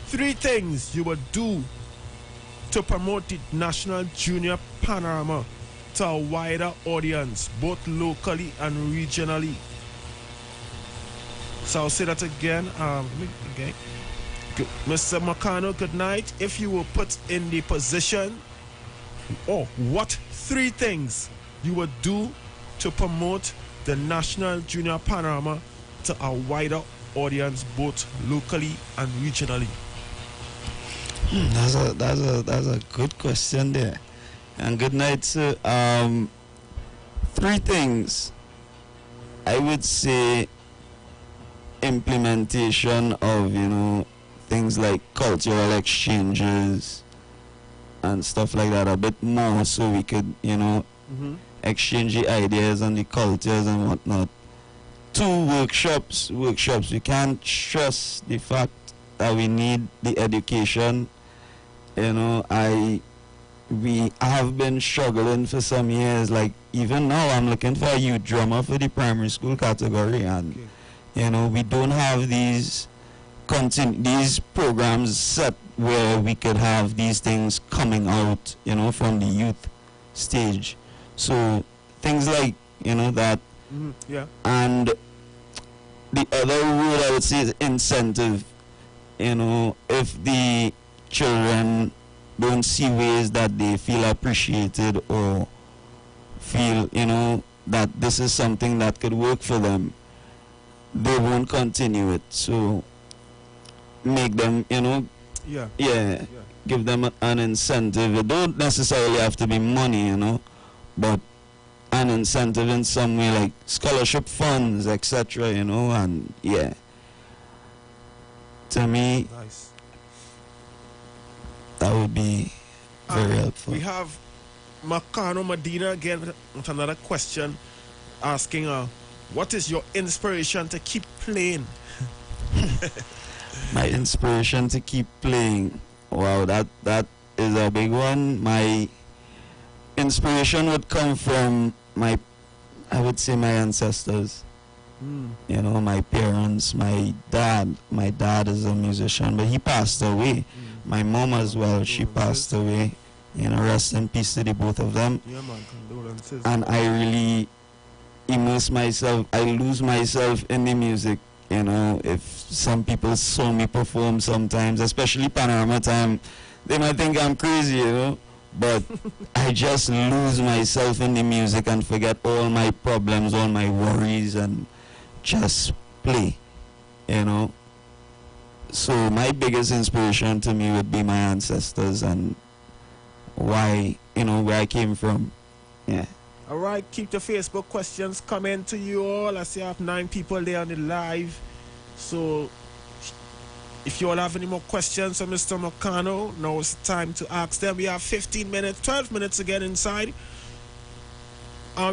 3 things you would do to promote the National Junior Panorama to a wider audience, both locally and regionally. So I'll say that again. Okay. Mr. McConnell, good night. If you were put in the position, what 3 things you would do to promote the National Junior Panorama to a wider audience both locally and regionally? That's a good question there. And good night, sir. Three things. I would say implementation of, things like cultural exchanges and stuff like that a bit more, so we could, exchange the ideas and the cultures and whatnot. Two, workshops. We can't stress the fact that we need the education. We have been struggling for some years. Like even now, I'm looking for a youth drummer for the primary school category, and we don't have these programs set where we could have these things coming out, from the youth stage. So things like that. Yeah. And the other word I would say is incentive. If the children don't see ways that they feel appreciated or feel, that this is something that could work for them, they won't continue it. So make them, give them an incentive. It don't necessarily have to be money, but an incentive in some way, like scholarship funds, etc., and to me, Nice. that would be very helpful. We have Macano Medina again with another question asking, what is your inspiration to keep playing? My inspiration to keep playing. Wow, that is a big one. My inspiration would come from I would say my ancestors. My parents, my dad. My dad is a musician, but he passed away. My mom as well, she passed away. Rest in peace to the both of them. Yeah, man, condolences. And I really immerse myself, I lose myself in the music. If some people saw me perform sometimes, especially Panorama time, they might think I'm crazy, but I just lose myself in the music and forget all my problems, all my worries, and just play, So my biggest inspiration to me would be my ancestors and why, where I came from. Yeah. All right, keep the Facebook questions coming to you all. I see I have 9 people there on the live. So if you all have any more questions for Mr. Macano, now it's time to ask them. We have 15 minutes, 12 minutes to get inside.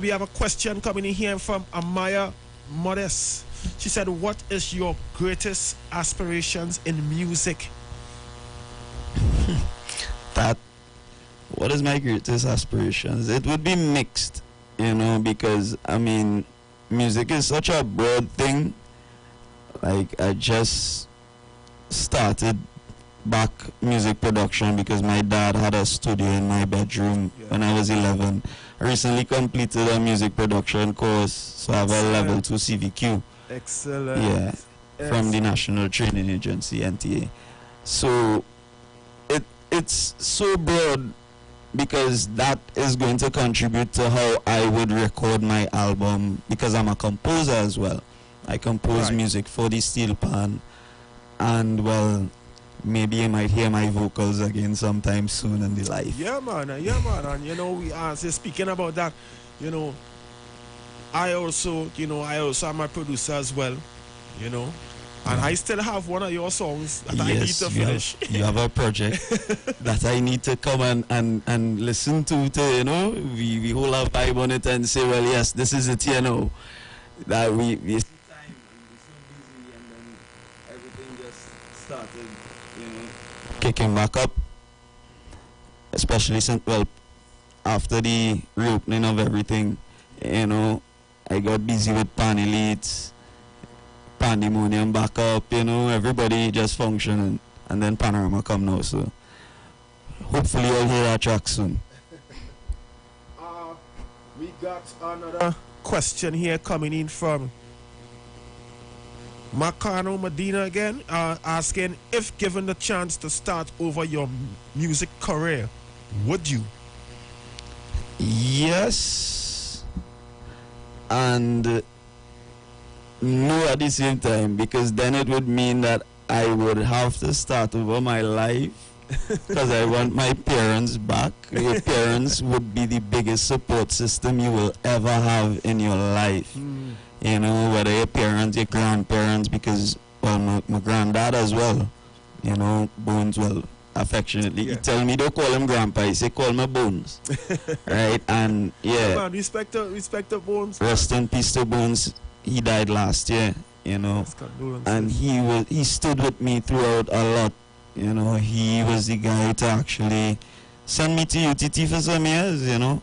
We have a question coming in here from Amaya Modest. She said, what is your greatest aspirations in music? What is my greatest aspirations? It would be mixed, because, music is such a broad thing. Like, I just started back music production because my dad had a studio in my bedroom when I was 11. I recently completed a music production course, so I have a level 2 CVQ. Excellent. Yeah, from the National Training Agency, NTA. So it's so broad because that is going to contribute to how I would record my album, because I'm a composer as well. I compose music for the steel pan, and well, maybe you might hear my vocals again sometime soon in the life. Yeah, man. And we are speaking about that. I also am a producer as well. And I still have one of your songs that I need to finish. You have a project that I need to come and listen to. We hold our vibe on it and say, well, yes, this is it. That we time and we're so busy, and then everything just started, kicking back up. Especially since, after the reopening of everything, I got busy with Panelites, Pandemonium back up, everybody just functioning, and then Panorama come now, so hopefully you'll hear our track soon. We got another question here coming in from Macano Medina again, asking, if given the chance to start over your music career, would you? Yes, and No, at the same time, because then it would mean that I would have to start over my life. Because I want my parents back. Your parents would be the biggest support system you will ever have in your life. You know, whether your parents, your grandparents, because, well, my granddad as well, you know, Bones, well, affectionately. Yeah. He tell me don't call him grandpa, he say call me Bones. Right? And yeah. Man, respect the Bones. Rest in peace to Bones. He died last year, you know. And he stood with me throughout a lot. You know, he was the guy to actually send me to UTT for some years, you know.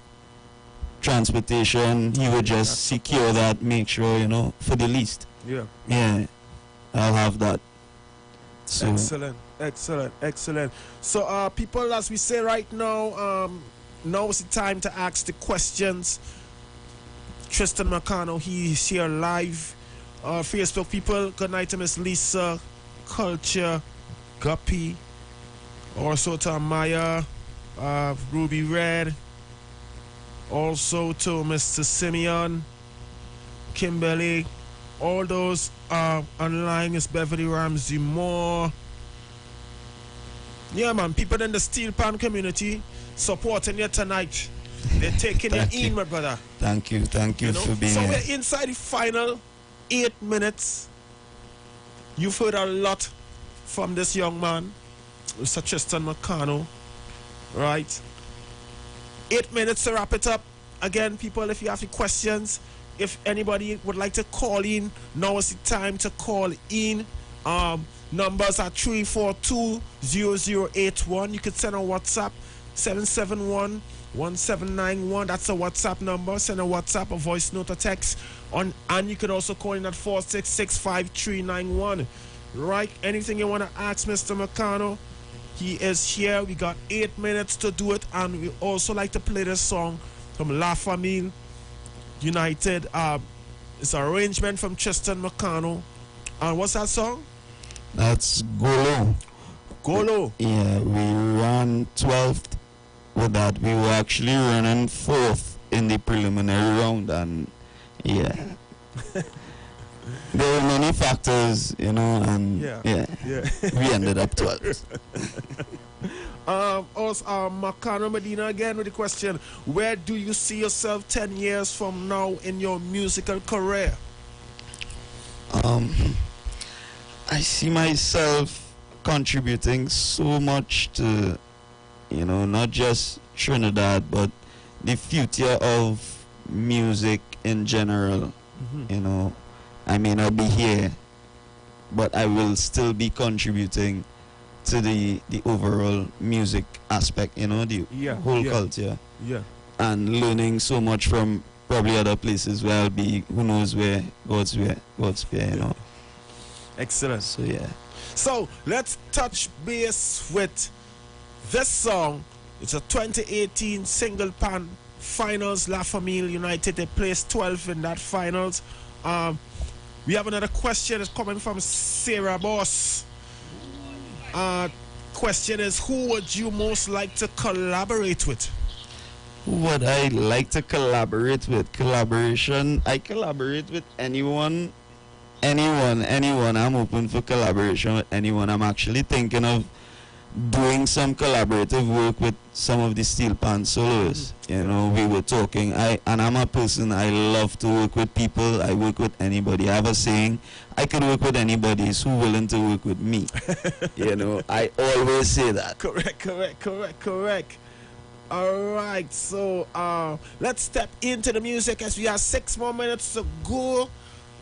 Transportation, he would just secure that, make sure, you know, for the least. Yeah. Yeah, I'll have that. So Excellent. So, people, as we say right now, now is the time to ask the questions. Tristan McConnell, he's here live. Facebook people, good night to Miss Lisa, Culture, Guppy, also to Maya, Ruby Red, also to Mr. Simeon, Kimberly, all those online, is Beverly Ramsey Moore. Yeah, man, people in the steel pan community supporting you tonight. They're taking you in, my brother. Thank you for being so here. we're inside the final 8 minutes. You've heard a lot from this young man, Mr. Tristan McConnell, right? 8 minutes to wrap it up. Again, people, if you have any questions, if anybody would like to call in, now is the time to call in. Numbers are 342-0081. You can send a WhatsApp 771-1791. That's a WhatsApp number. Send a WhatsApp, a voice note, a text on, and you can also call in at 466-5391. Right? Anything you want to ask Mr. McConnell, he is here. We got 8 minutes to do it, and we also like to play this song from La Famille United. It's an arrangement from Tristan McConnell. And what's that song? That's Golo. Golo. Yeah, we ran 12th with that. We were actually running 4th in the preliminary round, and yeah. There were many factors, you know, and yeah. We ended up 12th. Also, Macano Medina again with the question: where do you see yourself 10 years from now in your musical career? I see myself contributing so much to, you know, not just Trinidad, but the future of music in general. You know, I may not be here, but I will still be contributing to the overall music aspect, you know, the whole culture. Yeah. And learning so much from probably other places where I'll be, who knows where, God's sphere, you know. Excellent. So, yeah. So, let's touch base with this song. It's a 2018 single pan finals. La Famille United, they placed 12th in that finals. We have another question. It's coming from Sarah Boss. Question is, who would you most like to collaborate with? Who would I like to collaborate with? Collaboration, I collaborate with anyone. I'm open for collaboration with anyone. I'm actually thinking of doing some collaborative work with some of the steel pan soloists. You know, we were talking. I'm a person, I love to work with people. I work with anybody. I have a saying, I can work with anybody who's willing to work with me. You know, I always say that. Correct. All right, so let's step into the music as we have 6 more minutes to go.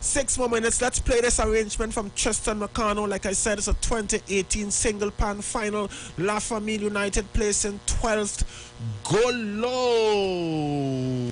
6 more minutes. Let's play this arrangement from Tristan McConnell. Like I said, it's a 2018 single pan final. La Famille United placing 12th. Go low.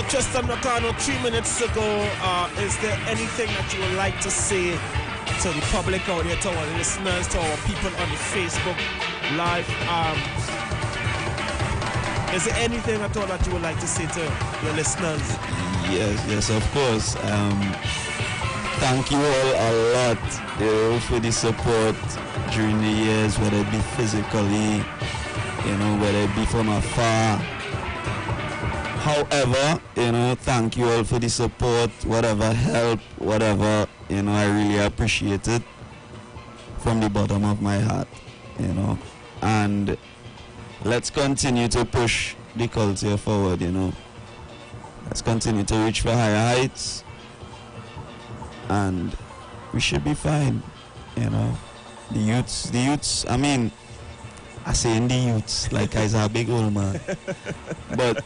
Justin Nakano, 3 minutes ago, is there anything that you would like to say to the public out there, to our listeners, to our people on the Facebook Live? Is there anything at all that you would like to say to your listeners? Yes, of course. Thank you all a lot, for the support during the years, whether it be physically, whether it be from afar. However, thank you all for the support, whatever help, whatever, I really appreciate it from the bottom of my heart, and let's continue to push the culture forward, Let's continue to reach for higher heights, and we should be fine, The youths, I mean, I say in the youths, like I a big old man. But,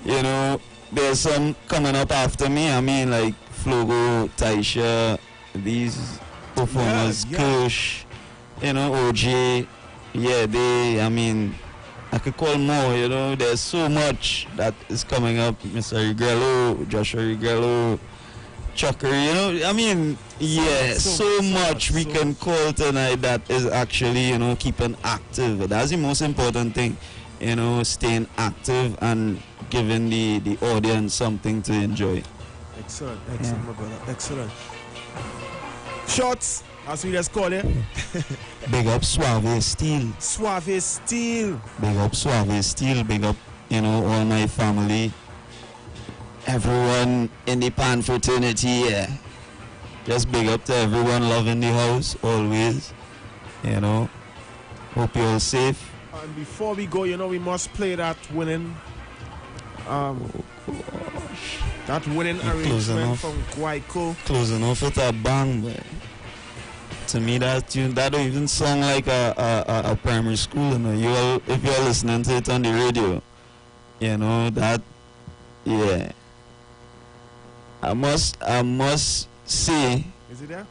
there's some coming up after me. I mean, like Flogo, Taisha, these performers, Kush, OJ. Yeah, I could call more, there's so much that is coming up. Mr. Rigrello, Joshua Rigrello, Chucker, so much we can call tonight that is actually, keeping active. That's the most important thing, staying active and giving the audience something to enjoy. Excellent, my brother, excellent. Shots, as we just call it. Big up Suave Steel. Suave Steel. Big up Suave Steel. Big up, all my family. Everyone in the Pan fraternity, yeah. Just big up to everyone loving the house, always. Hope you're all safe. And before we go, we must play that winning arrangement from Guayco. Closing off with a bang, boy. To me, that tune, that don't even sound like a primary school. If you're listening to it on the radio, that, yeah. I must say, is it there?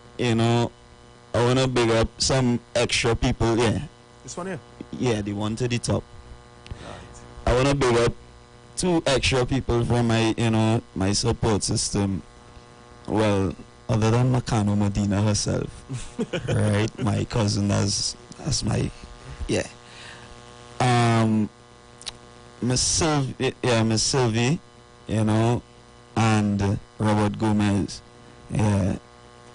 I wanna big up some extra people. Yeah. This one here. Yeah, the one to the top. Right. I wanna big up 2 extra people from my my support system. Well, other than Makano Medina herself, right? My cousin, that's my, yeah. Miss Sylvie, and Robert Gomez, yeah.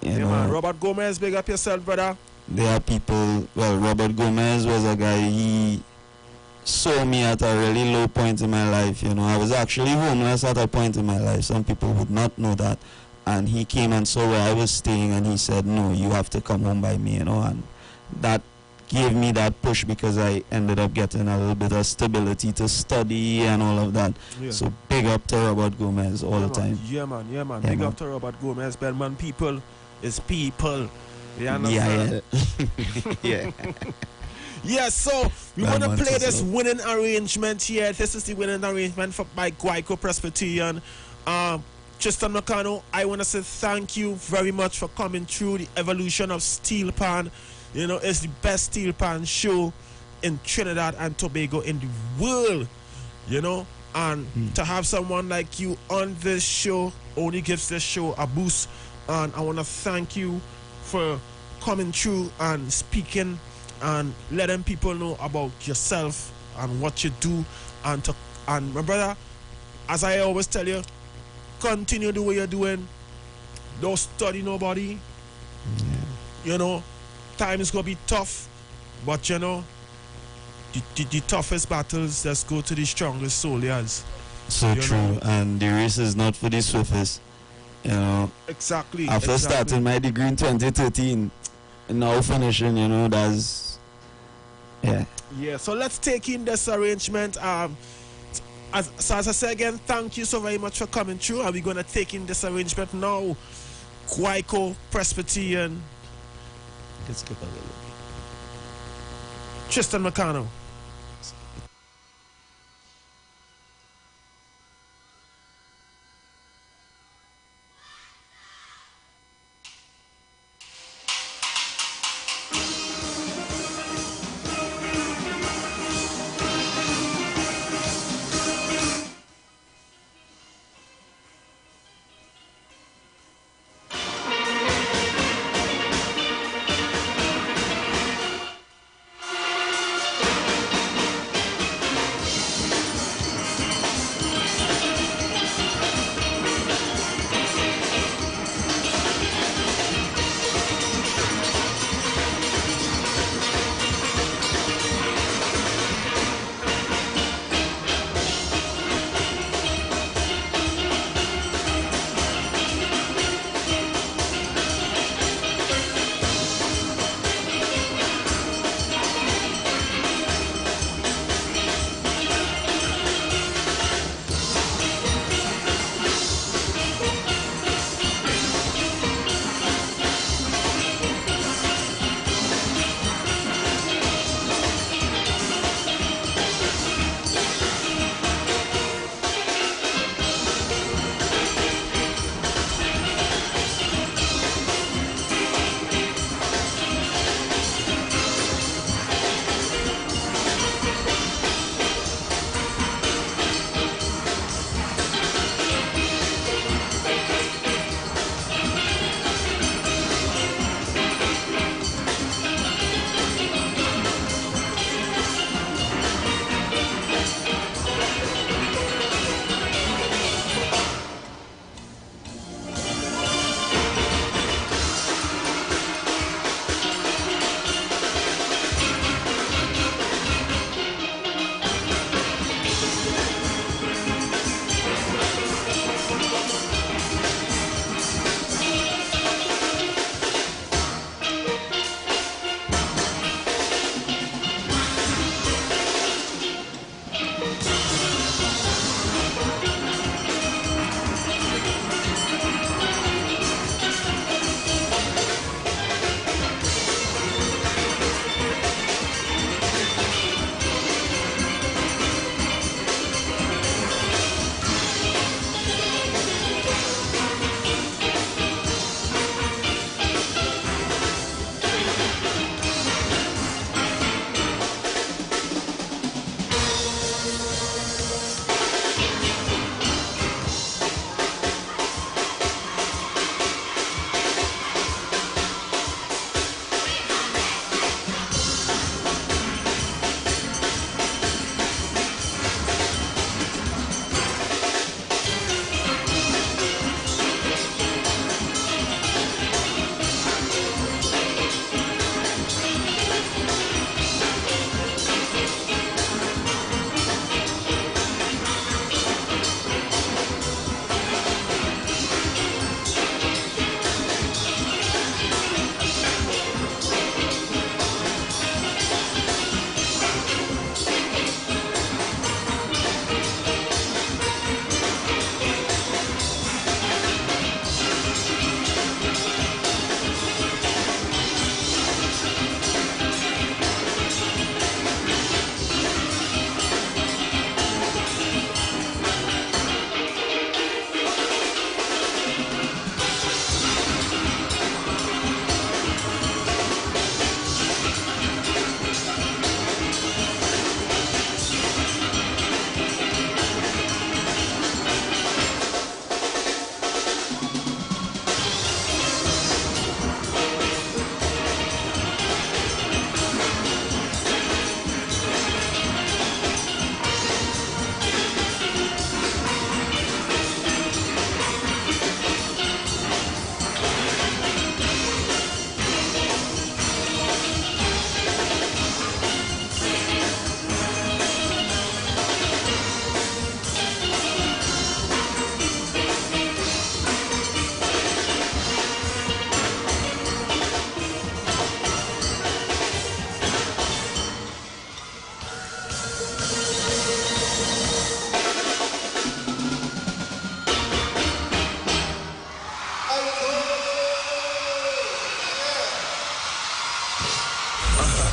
Man, Robert Gomez, big up yourself, brother. There are people. Well, Robert Gomez was a guy. He saw me at a really low point in my life. I was actually homeless at a point in my life. Some people would not know that. And he came and saw where I was staying, and he said, "No, you have to come home by me," and that gave me that push, because I ended up getting a little bit of stability to study and all of that. Yeah. So big up to Robert Gomez all the time. Yeah, man. Big up to Robert Gomez. Belman people is people. You understand? Yeah. Yeah, so we want to play this winning arrangement here. This is the winning arrangement by Guayco Presbyterian. Tristan Nakano, I want to say thank you very much for coming through the evolution of Steel Pan. It's the best steel pan show in Trinidad and Tobago, in the world, and to have someone like you on this show only gives this show a boost. And I want to thank you for coming through and speaking and letting people know about yourself and what you do. And my brother, as I always tell you, continue the way you're doing. Don't study nobody. Time is going to be tough, but the toughest battles just go to the strongest soldiers. So true, and the race is not for the swiftest. Exactly. After starting my degree in 2013, and now finishing, that's, yeah. Yeah, so let's take in this arrangement. As I said again, thank you so very much for coming through, and we're going to take in this arrangement now. Guayco Presbyterian. Let's skip a little. Tristan Nakano.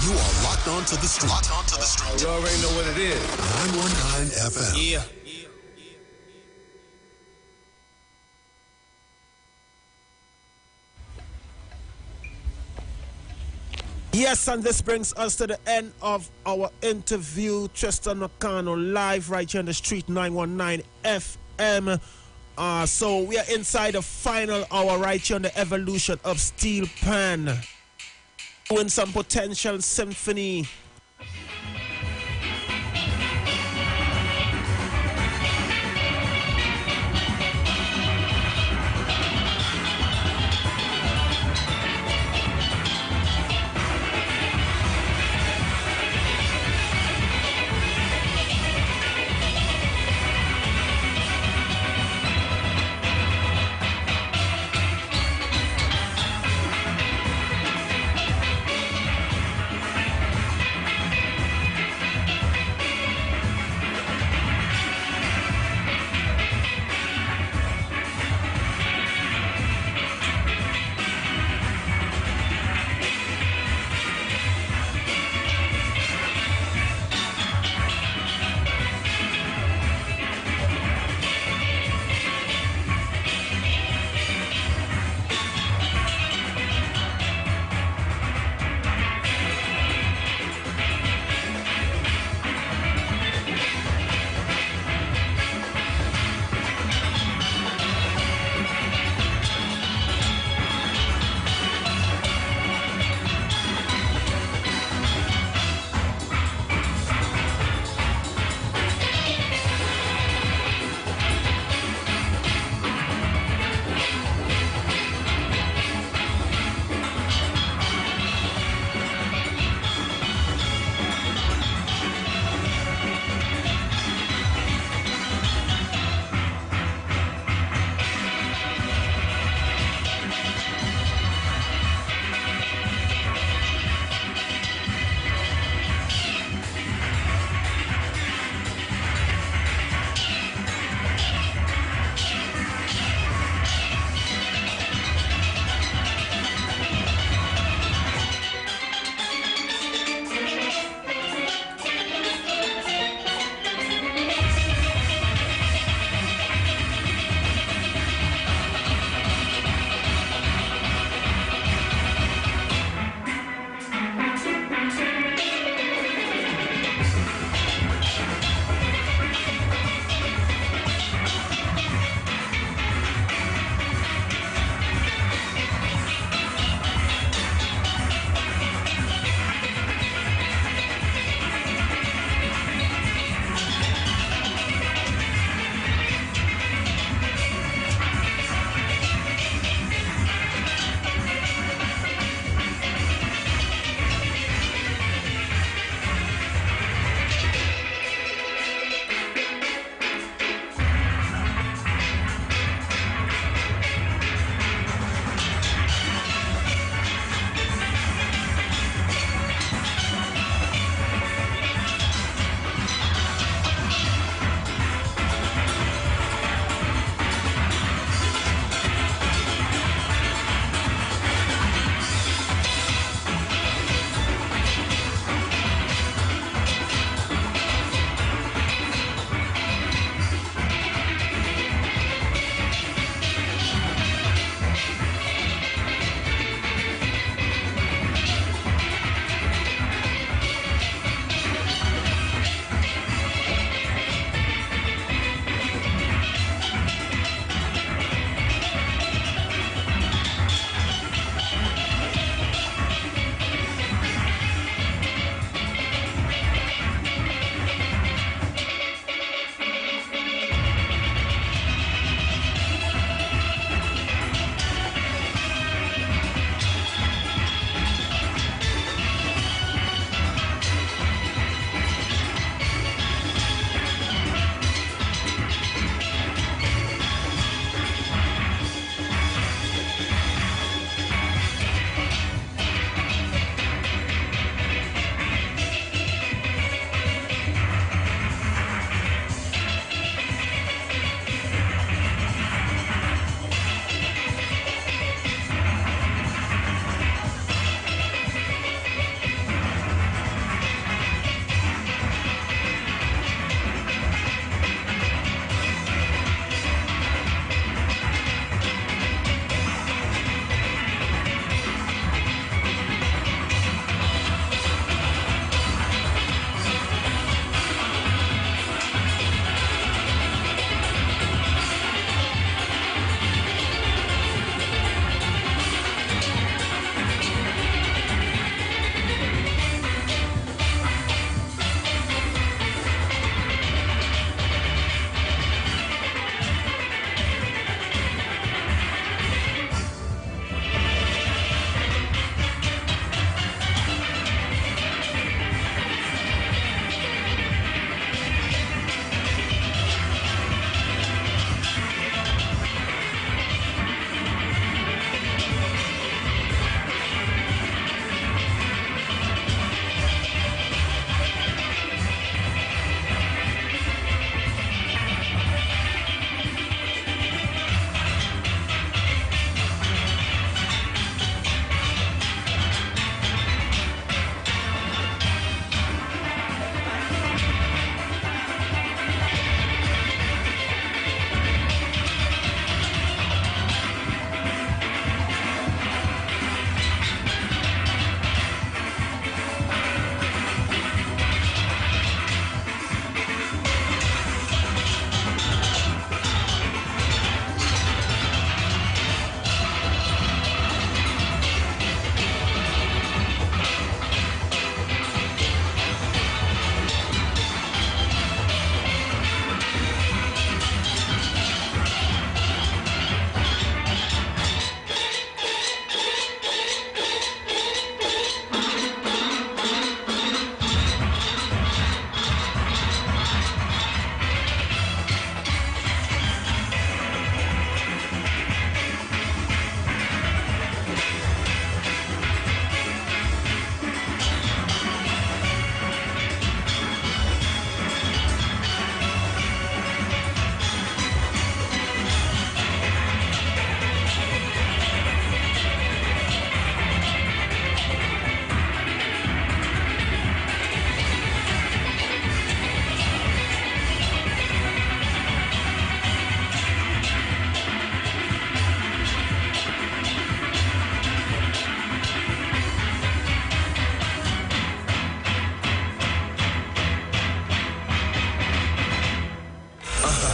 You are locked on to the street. Locked on to the street. You already know what it is. 919 FM. Yeah. Yes, and this brings us to the end of our interview. Tristan Nakano live right here on the street, 919 FM. So we are inside the final hour right here on the evolution of Steel Pan. Doing some potential symphony.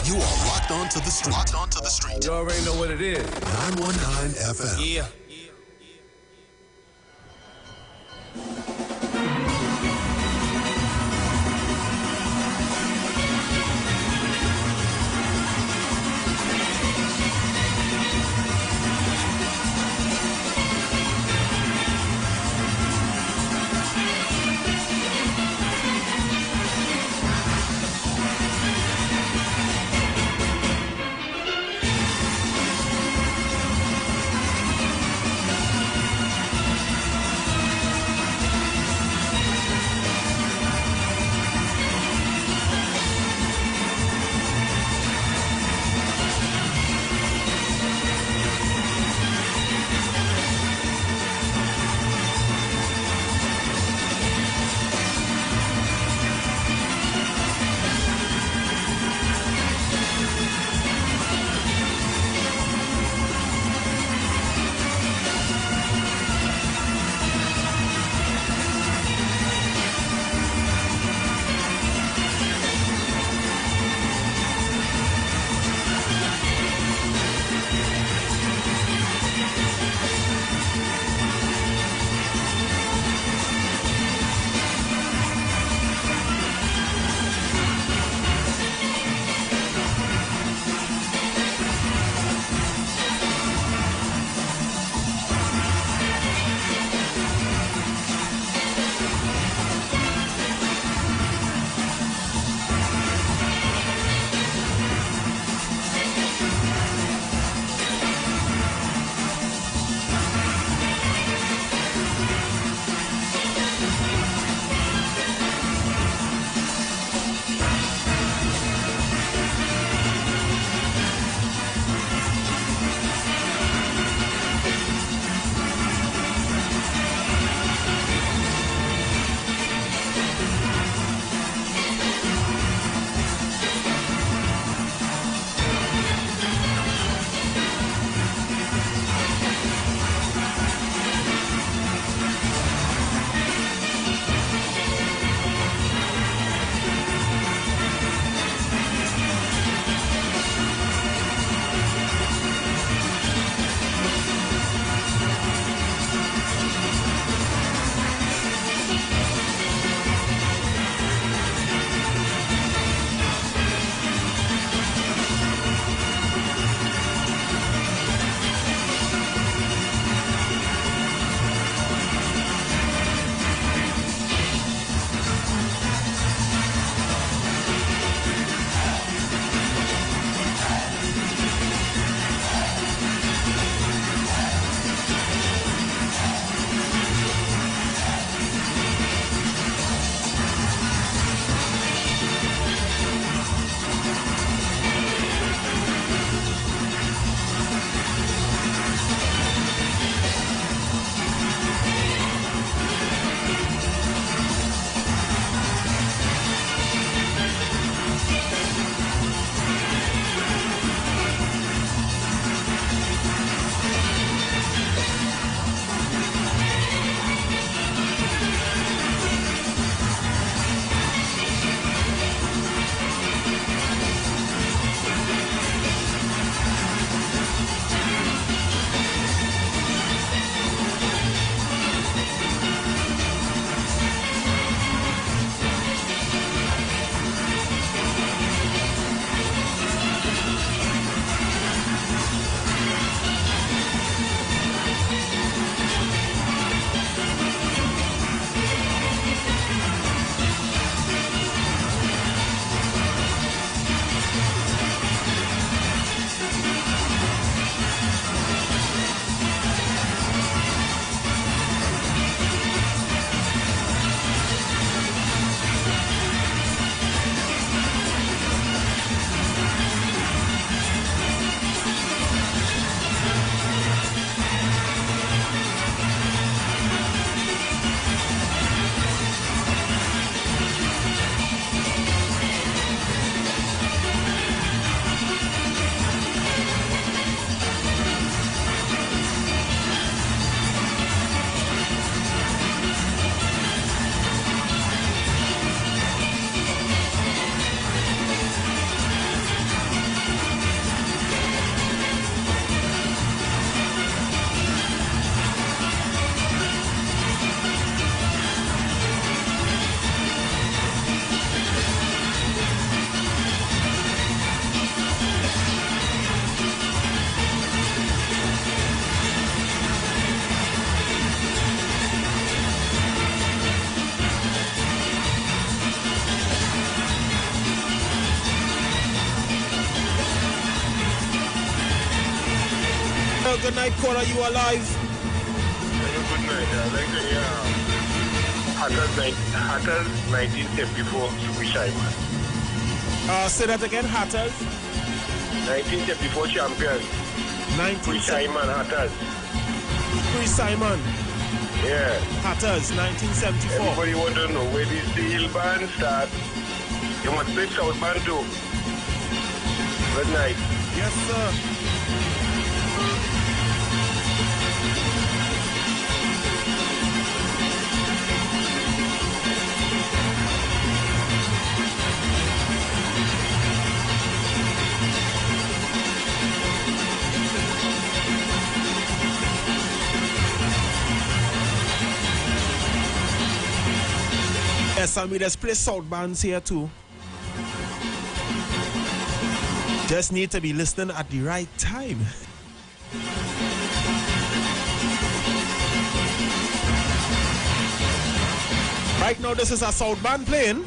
You are locked on to the street. Locked on to the street. You already know what it is. 919 FM. Yeah. a good night, caller. You alive? Good night. I like to hear Hatters 1974 Swiss man. Say that again, Hatters. 1974 champion. 19... man Hatters. Chris Simon. Yeah. Hatters, 1974. Everybody want to know where the steel band start. You must play South Band too. Good night. Yes, sir. Yes, and we just play South bands here too. Just need to be listening at the right time. Right now, this is a South band playing.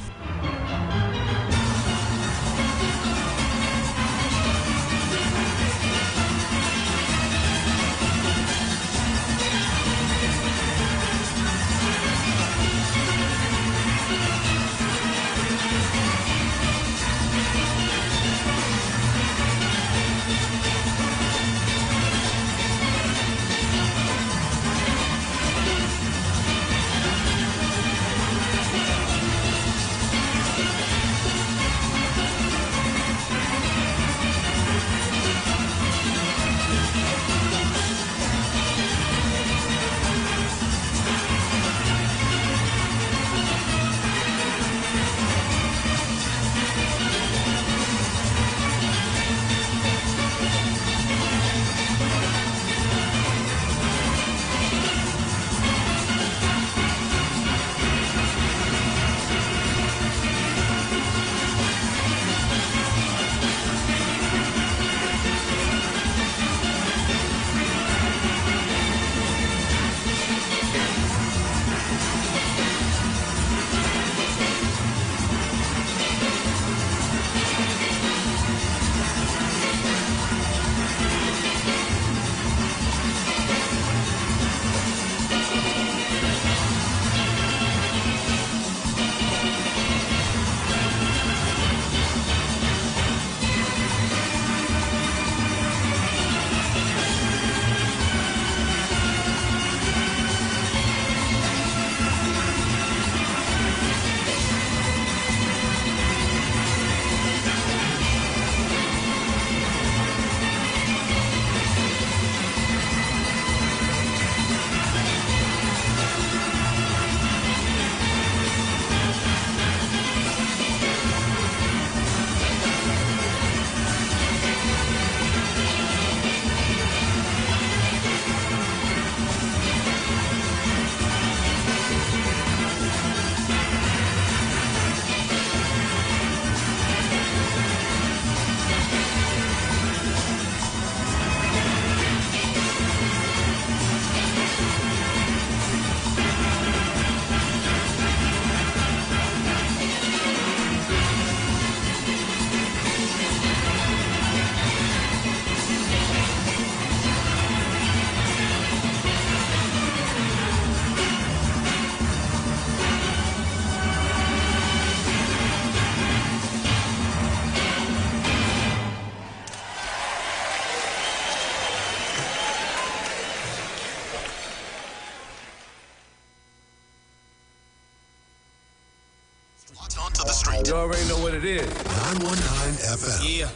Locked onto the street. You already know what it is. 919 FM. Yeah.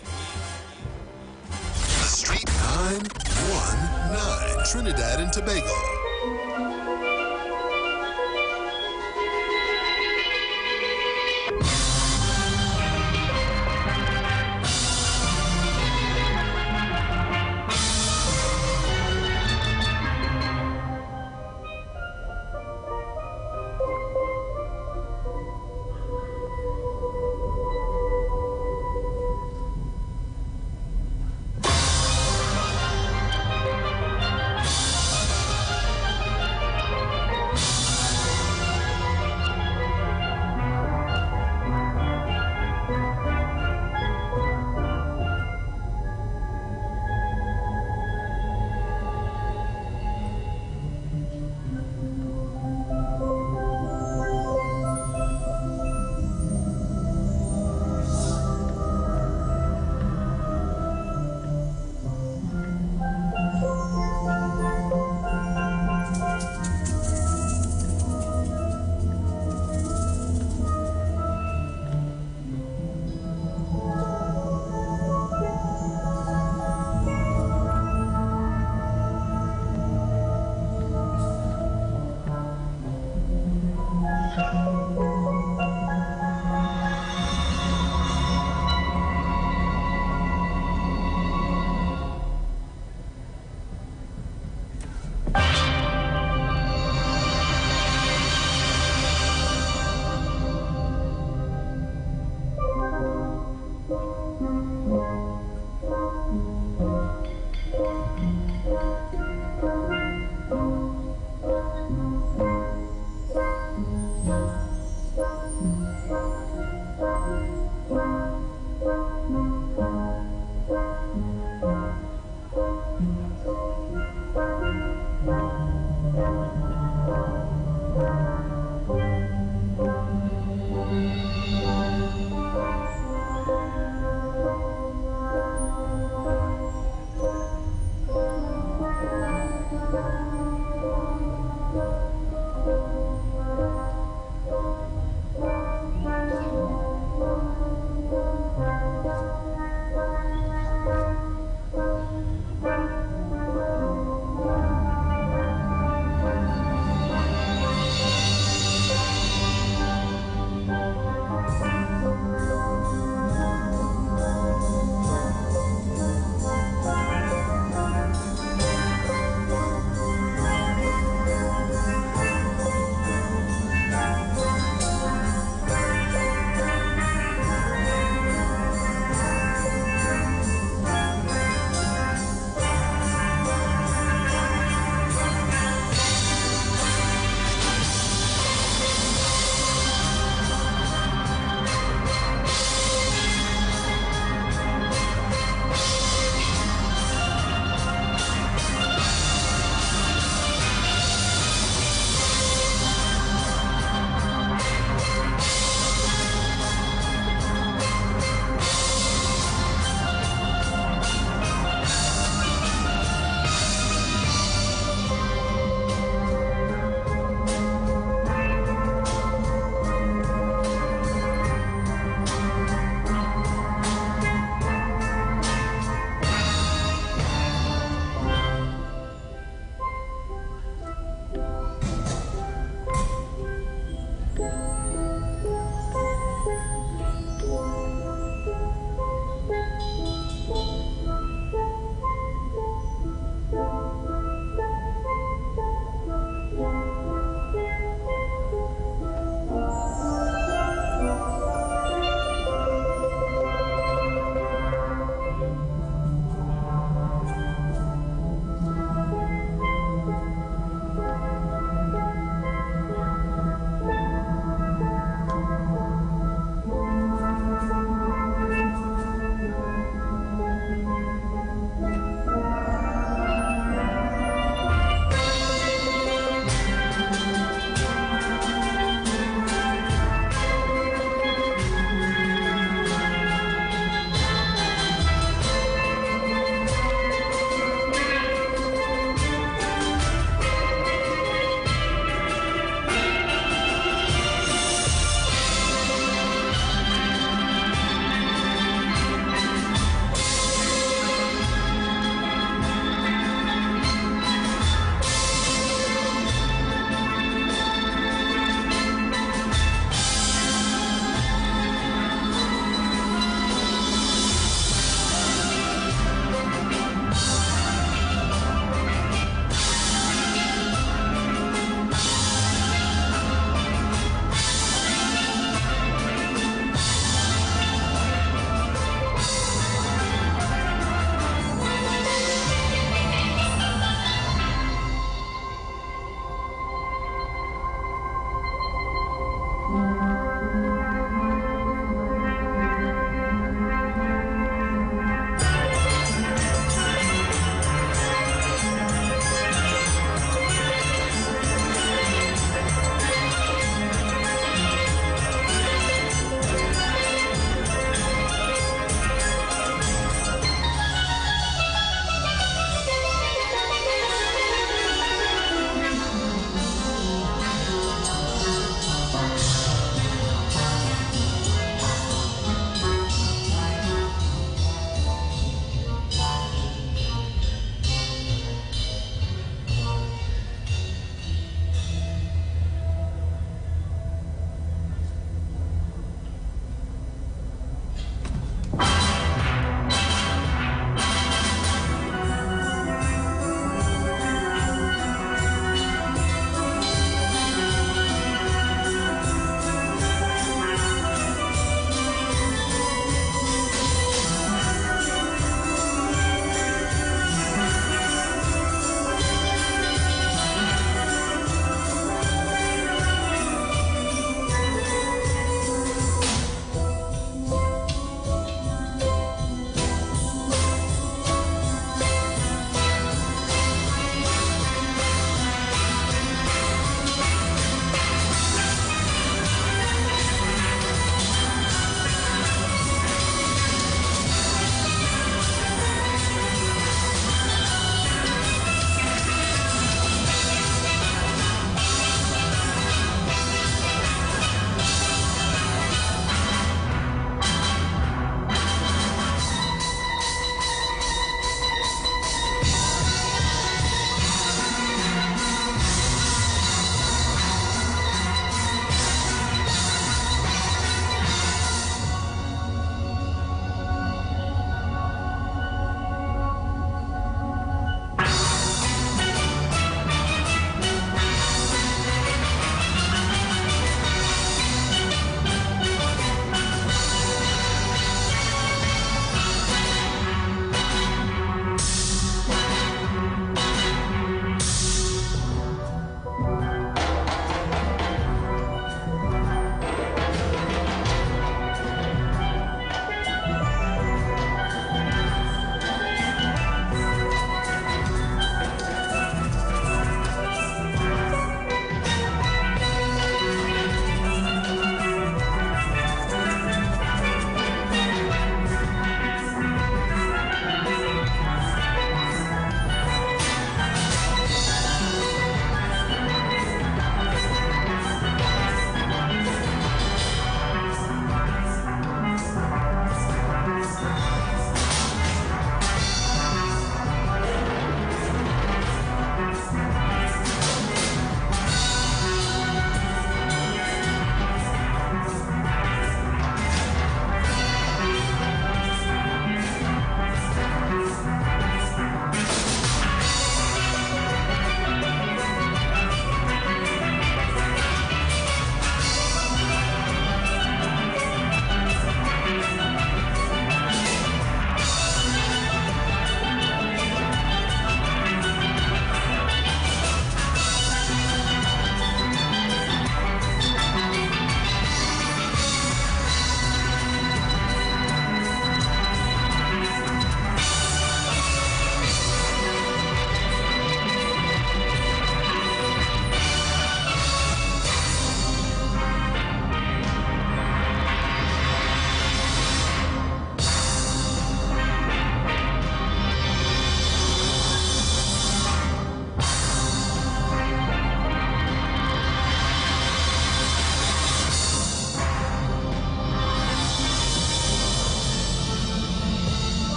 The Street 919. Trinidad and Tobago.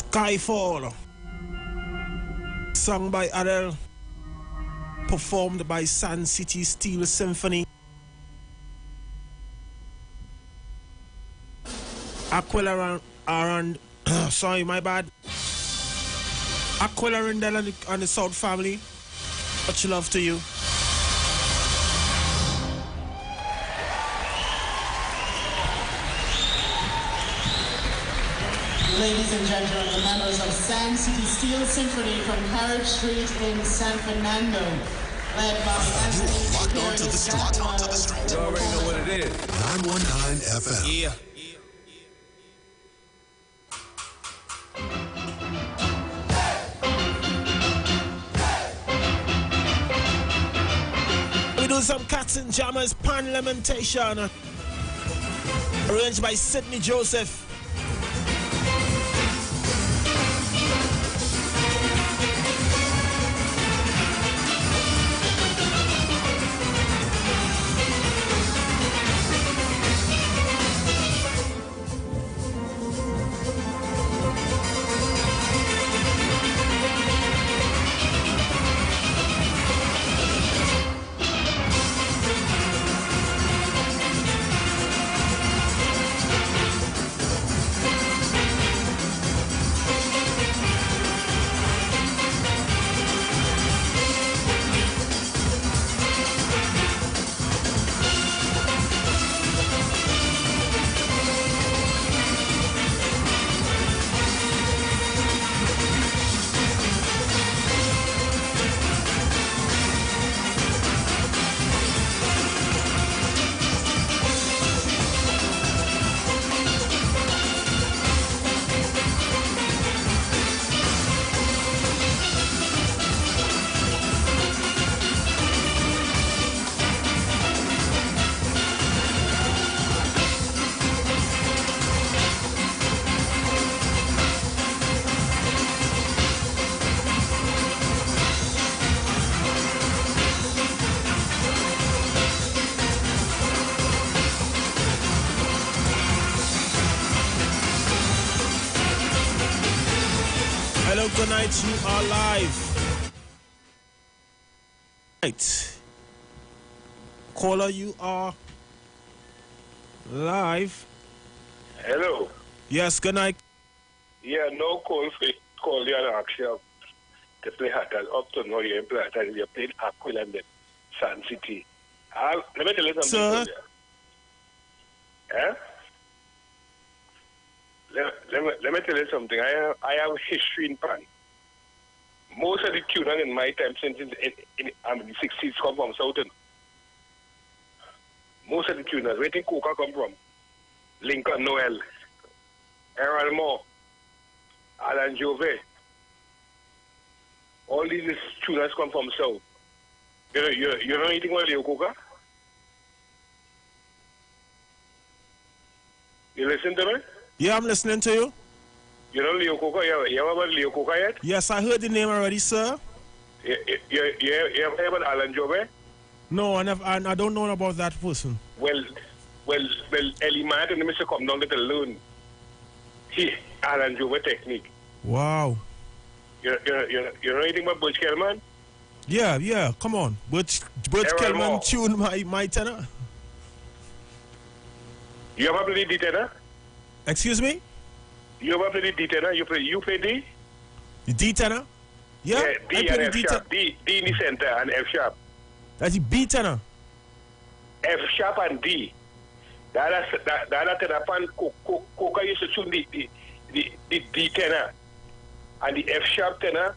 Skyfall, sung by Adele, performed by Sun City Steel Symphony. Aquila and sorry, my bad. Aquila Rindell and the South family. Much love to you. Ladies and gentlemen, the members of Sun City Steel Symphony from Carriage Street in San Fernando, led by Anthony. Locked onto the street. Locked onto the street. You already know what it is. 919 FM. Yeah. We do some Cats and Jammers Pan Lamentation, arranged by Sidney Joseph. Hello, good night, you are live. Right. Caller, you are live. Hello. Yes, good night. Yeah, no call you and ask you to play Hatters up to now you're in Plata and you played Aquila and then Sun City. Let me tell you something. Sir? Eh? Let me tell you something. I have history in Pan. Most of the tuners in my time since in the 60s come from Southern. Most of the tuners, where did Coca come from? Lincoln Noel, Errol Moore, Alan Jove. All these tuners come from South. You know anything about Leo Coca? You listen to me? Yeah, I'm listening to you. You know Leo Coca? You ever heard Leo Coca yet? Yes, I heard the name already, sir. You ever heard about Alan Jove? No, I don't know about that person. Well, Ellie Martin and Mr. come down to learn Alan Jove technique. Wow. You know anything about Butch Kellman? Yeah, come on. Butch Kellman tune my tenor. You ever play D tenor? Excuse me? You ever play D tenor? You play D? The D tenor? Yeah, D I and play the F D sharp. tenor. D in the center and F sharp. That's the B tenor. F sharp and D. That tenor pan Coca used to tune the D tenor. And the F sharp tenor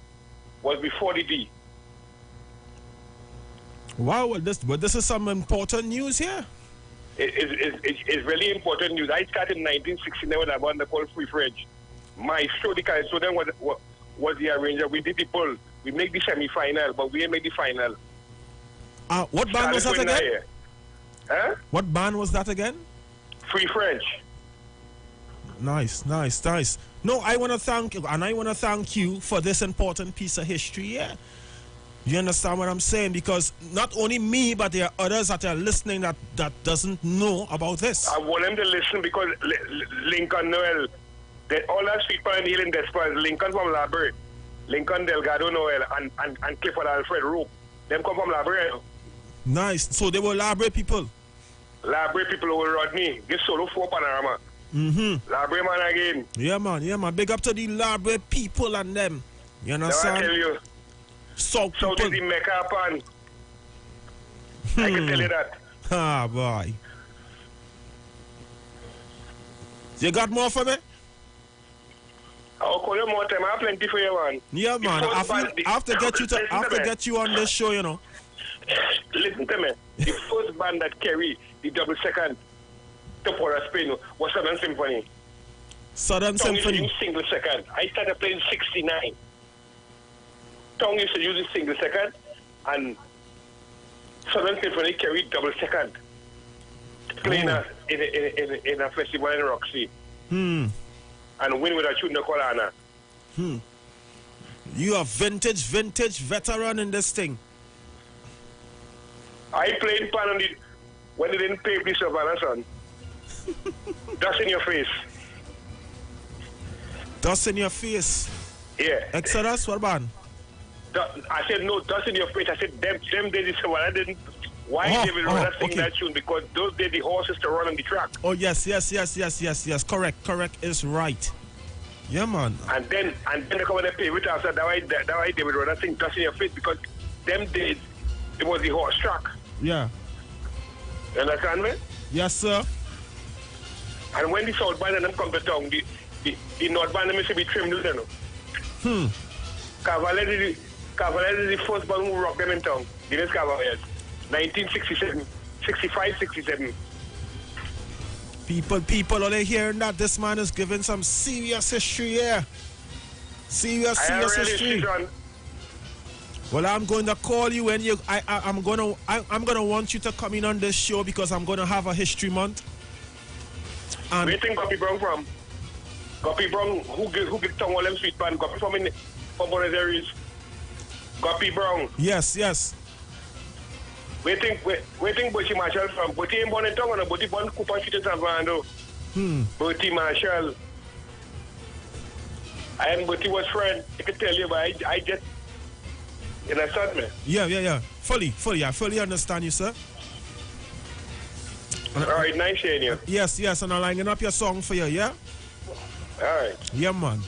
was before the D. Wow, well, this is some important news here. It's really important news. I started in 1969 when I won the call Free French. Maestro, the custodian was the arranger. We did the pull. We make the semi-final, but we didn't make the final. What band was that again? Huh? What band was that again? Free French. Nice. No, I want to thank you for this important piece of history. Yeah. You understand what I'm saying? Because not only me, but there are others that are listening that doesn't know about this. I want them to listen because Lincoln Noel all that sweet pan hill in Despas, Lincoln from Labrie, Lincoln Delgado Noel, and Clifford Alfred Rope. Them come from Labrie. Nice. So they were Labrie people. Labrie people over Rodney. Give solo 4 panorama. Labrie man again. Yeah, man. Yeah, man. Big up to the Labrie people and them. You Now I understand? tell you, South South people. is the Mecca pan. I can tell you that. Ah, boy. You got more for me? I'll call you more time. I have plenty for you, man. Yeah, man. I have to get you to. I have to get you on this show, you know. Listen to me. The first band that carried the double second to Port Spain was Southern Symphony. Southern Tongue used to Symphony. use single second. I started playing 69. Tongue used to use a single second, and Southern Symphony carried double second. Playing in a festival in Roxy. And win with a tune called Anna. You are vintage veteran in this thing. I played pan on the when they didn't pay the Savannah, son. Dust in your face. Dust in your face. Yeah. Exodus, what about? I said no, dust in your face. I said them days the Savannah didn't. Why they will rather sing that tune? Because those days the horses to run on the track. Oh yes. Correct is right. Yeah, man. And then they come and they pay with us. That's why they would rather sing dust in your face, because them days it was the horse track. Yeah. You understand me? Yes, sir. And when the South band and them come to town, the North band them used to be trimmed, you know. Cavalier is the first band who rocked them in town. The next Cavaliers. 1967, 65, 67. People, are they hearing that? This man is giving some serious history here. Serious history. Well, I'm going to call you when I'm gonna want you to come in on this show, because I'm gonna have a history month. And Where do you think Guppy Brown from? Guppy Brown, who get tongue all them sweet pan? Guppy from Buenos Aires. Guppy Brown. yes. Where do you think Bertie Marshall from? Bertie ain't born in town, or Bertie born Cooper Street in San Fernando. Bertie Marshall. I and Bertie was friend. I can tell you, but I just, you understand me? Yeah. Fully. I fully understand you, sir. All right, nice hearing you. Yes, and I'm lining up your song for you, yeah? All right. Yeah, man.